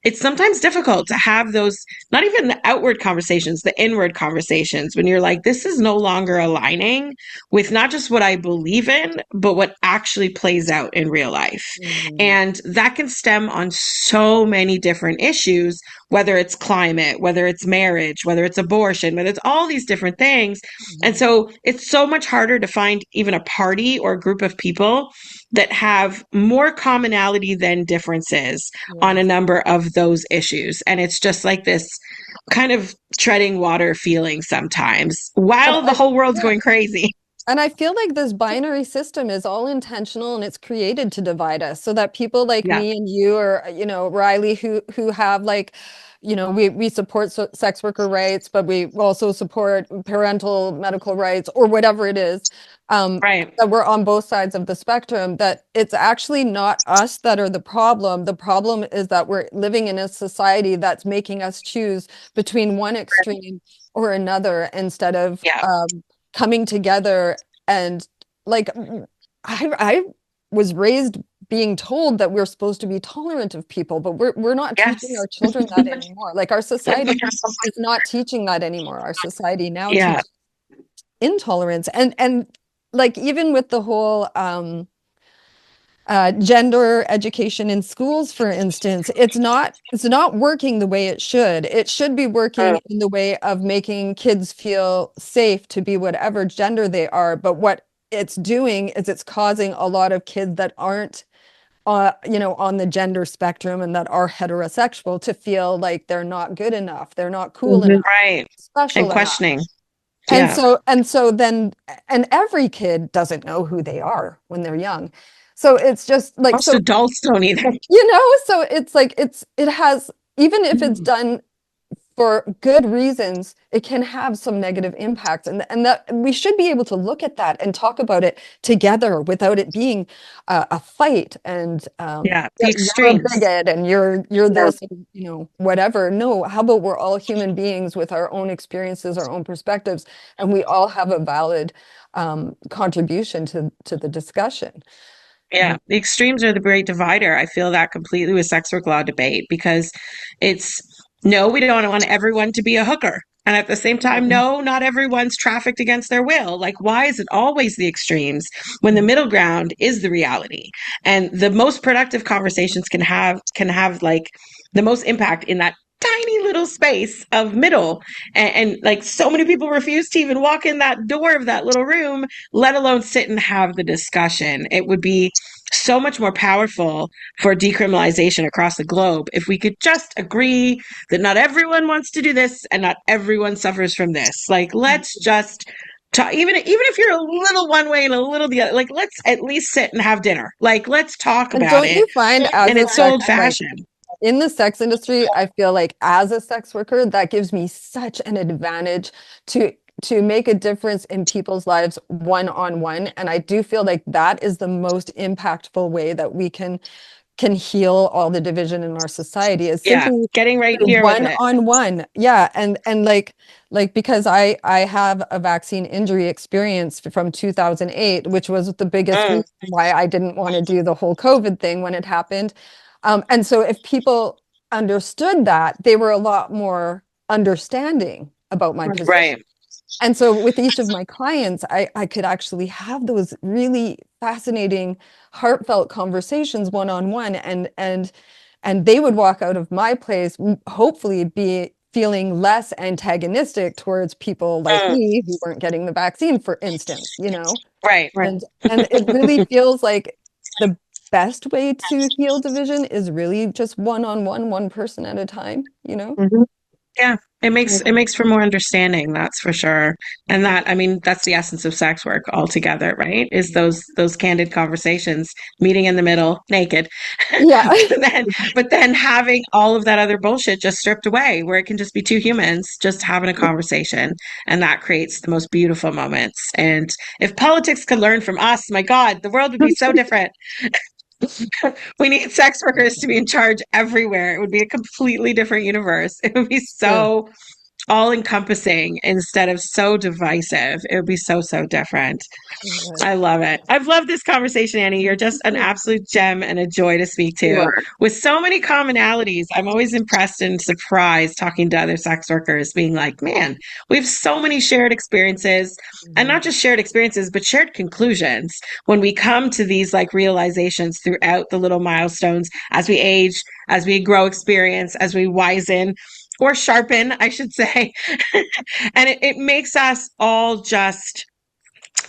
it's sometimes difficult to have those not even the outward conversations, the inward conversations, when you're like, this is no longer aligning with not just what I believe in, but what actually plays out in real life. Mhm. And that can stem on so many different issues, whether it's climate, whether it's marriage, whether it's abortion, whether it's all these different things. And Mhm. so it's so much harder to find even a party or a group of people that have more commonality than differences on a Yes. number of those issues. And it's just like this kind of treading water feeling sometimes And while the whole world's yeah. going crazy. And I feel like this binary system is all intentional and it's created to divide us so that people like Yeah. me and you or Riley who have like we support sex worker rights but we also support parental medical rights or whatever it is Right. that we're on both sides of the spectrum that it's actually not us that are the problem is that we're living in a society that's making us choose between one extreme or another instead of Yeah. coming together and like I was raised being told that we're supposed to be tolerant of people, but we're not teaching Yes. our children that anymore. Like our society is not teaching that anymore. Our society now Yeah. teaches intolerance and like even with the whole gender education in schools, for instance, it's not working the way it should. It should be working in the way of making kids feel safe to be whatever gender they are. But what it's doing is it's causing a lot of kids that aren't, on the gender spectrum and that are heterosexual to feel like they're not good enough, they're not cool Mhm. enough, Right. And special enough. questioning. And Yeah. so then, and every kid doesn't know who they are when they're young. So it's just like, Most adults don't either. so it's like, it has, even if it's done for good reasons, it can have some negative impacts. And that we should be able to look at that and talk about it together without it being a fight and Yeah. The you're a extremes. bigot and you're Yeah. this, whatever. No, how about we're all human beings with our own experiences, our own perspectives, and we all have a valid contribution to the discussion. Yeah, the extremes are the great divider. I feel that completely with sex work law debate because it's no, we don't want everyone to be a hooker. And at the same time, Mhm. no, not everyone's trafficked against their will. Like, why is it always the extremes when the middle ground is the reality? And the most productive conversations can have like the most impact in that tiny little space of middle. And like so many people refuse to even walk in that door of that little room, let alone sit and have the discussion. It would be so much more powerful for decriminalization across the globe if we could just agree that not everyone wants to do this and not everyone suffers from this. Like, let's just talk, even if you're a little one way and a little the other, like, let's at least sit and have dinner. Like, let's talk And about don't it. you find And it's so old fashioned. in the sex industry, I feel like as a sex worker, that gives me such an advantage to make a difference in people's lives one-on-one. And I do feel like that is the most impactful way that we can heal all the division in our society is Yeah, simply getting right here with one it. on one. Yeah. And like because I have a vaccine injury experience from 2008, which was the biggest Mm, reason why I didn't want to do the whole COVID thing when it happened. And so if people understood that, they were a lot more understanding about my position. right. And so with each of my clients, I could actually have those really fascinating, heartfelt conversations one-on-one, and they would walk out of my place, hopefully be feeling less antagonistic towards people like Mm, me who weren't getting the vaccine, for instance, right. Right. and it really feels like the best way to heal division is really just one-on-one, one person at a time. Mhm. Yeah, it makes for more understanding, that's for sure. And that, I mean, that's the essence of sex work altogether, right? Is those candid conversations, meeting in the middle, naked. Yeah. then but then having all of that other bullshit just stripped away where it can just be two humans just having a conversation, and that creates the most beautiful moments. And if politics could learn from us, my God, the world would be so different. We need sex workers to be in charge everywhere. It would be a completely different universe. It would be Yeah. so all encompassing instead of so divisive. It would be so, so different. I love it. I've loved this conversation, Annie. You're just an absolute gem and a joy to speak You to are. with so many commonalities. I'm always impressed and surprised talking to other sex workers, being like, man, we have so many shared experiences, and Mhm. not just shared experiences, but shared conclusions when we come to these like realizations throughout the little milestones as we age, as we grow experience, as we wisen or sharpen, I should say. And it makes us all just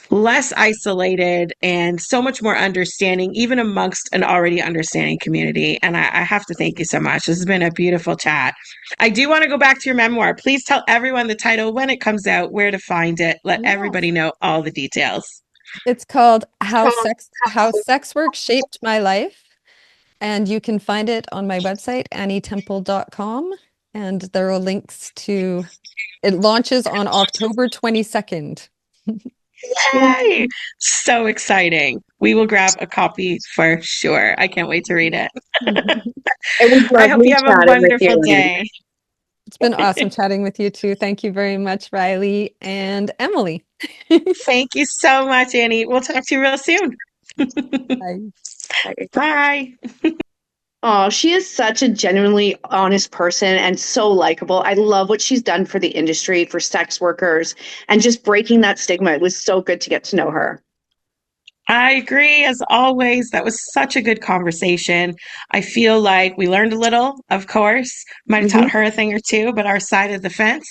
less isolated and so much more understanding, even amongst an already understanding community. And I have to thank you so much. This has been a beautiful chat. I do want to go back to your memoir. Please tell everyone the title, when it comes out, where to find it. Let Yes. everybody know all the details. It's called How Sex Work Shaped My Life. And you can find it on my website, annietemple.com. And there are links to it launches on October 22nd. Yay! So exciting. We will grab a copy for sure. I can't wait to read it. It was I hope lovely you have a chatting with wonderful you. day. It's been awesome chatting with you too. Thank you very much, Riley and Emily. Thank you so much, Annie. We'll talk to you real soon. Bye. Bye. Oh, she is such a genuinely honest person and so likable. I love what she's done for the industry, for sex workers, and just breaking that stigma. It was so good to get to know her. I agree, as always. That was such a good conversation. I feel like we learned a little, of course. Might have Hmm. taught her a thing or two, but our side of the fence.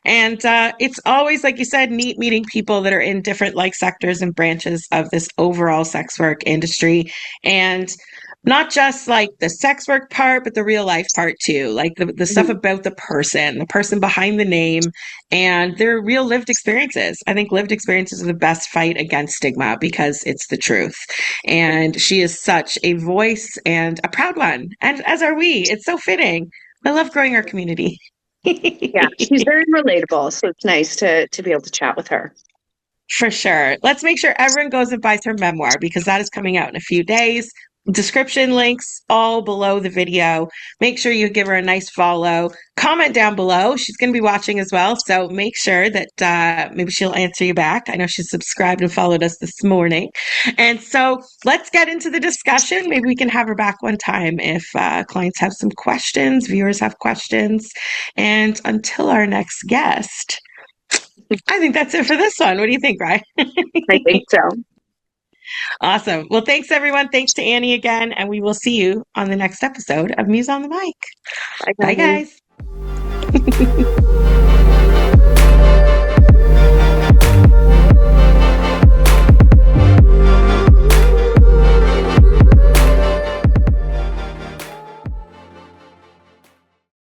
And it's always, like you said, neat meeting people that are in different like sectors and branches of this overall sex work industry. And not just like the sex work part, but the real life part too. Like the stuff Hmm. about the person behind the name, and their real lived experiences. I think lived experiences are the best fight against stigma because it's the truth. And she is such a voice and a proud one. And as are we. It's so fitting. I love growing our community. Yeah, she's very relatable, so it's nice to be able to chat with her. For sure. Let's make sure everyone goes and buys her memoir because that is coming out in a few days. Description links all below the video. Make sure you give her a nice follow. Comment down below. She's going to be watching as well. So make sure that maybe she'll answer you back. I know she's subscribed and followed us this morning. And so let's get into the discussion. Maybe we can have her back one time if clients have some questions, viewers have questions. And until our next guest, I think that's it for this one. What do you think, Ryan? I think so. Awesome. Well, thanks everyone. Thanks to Annie again, and we will see you on the next episode of Muse on the Mic. Bye, Bye, guys. guys.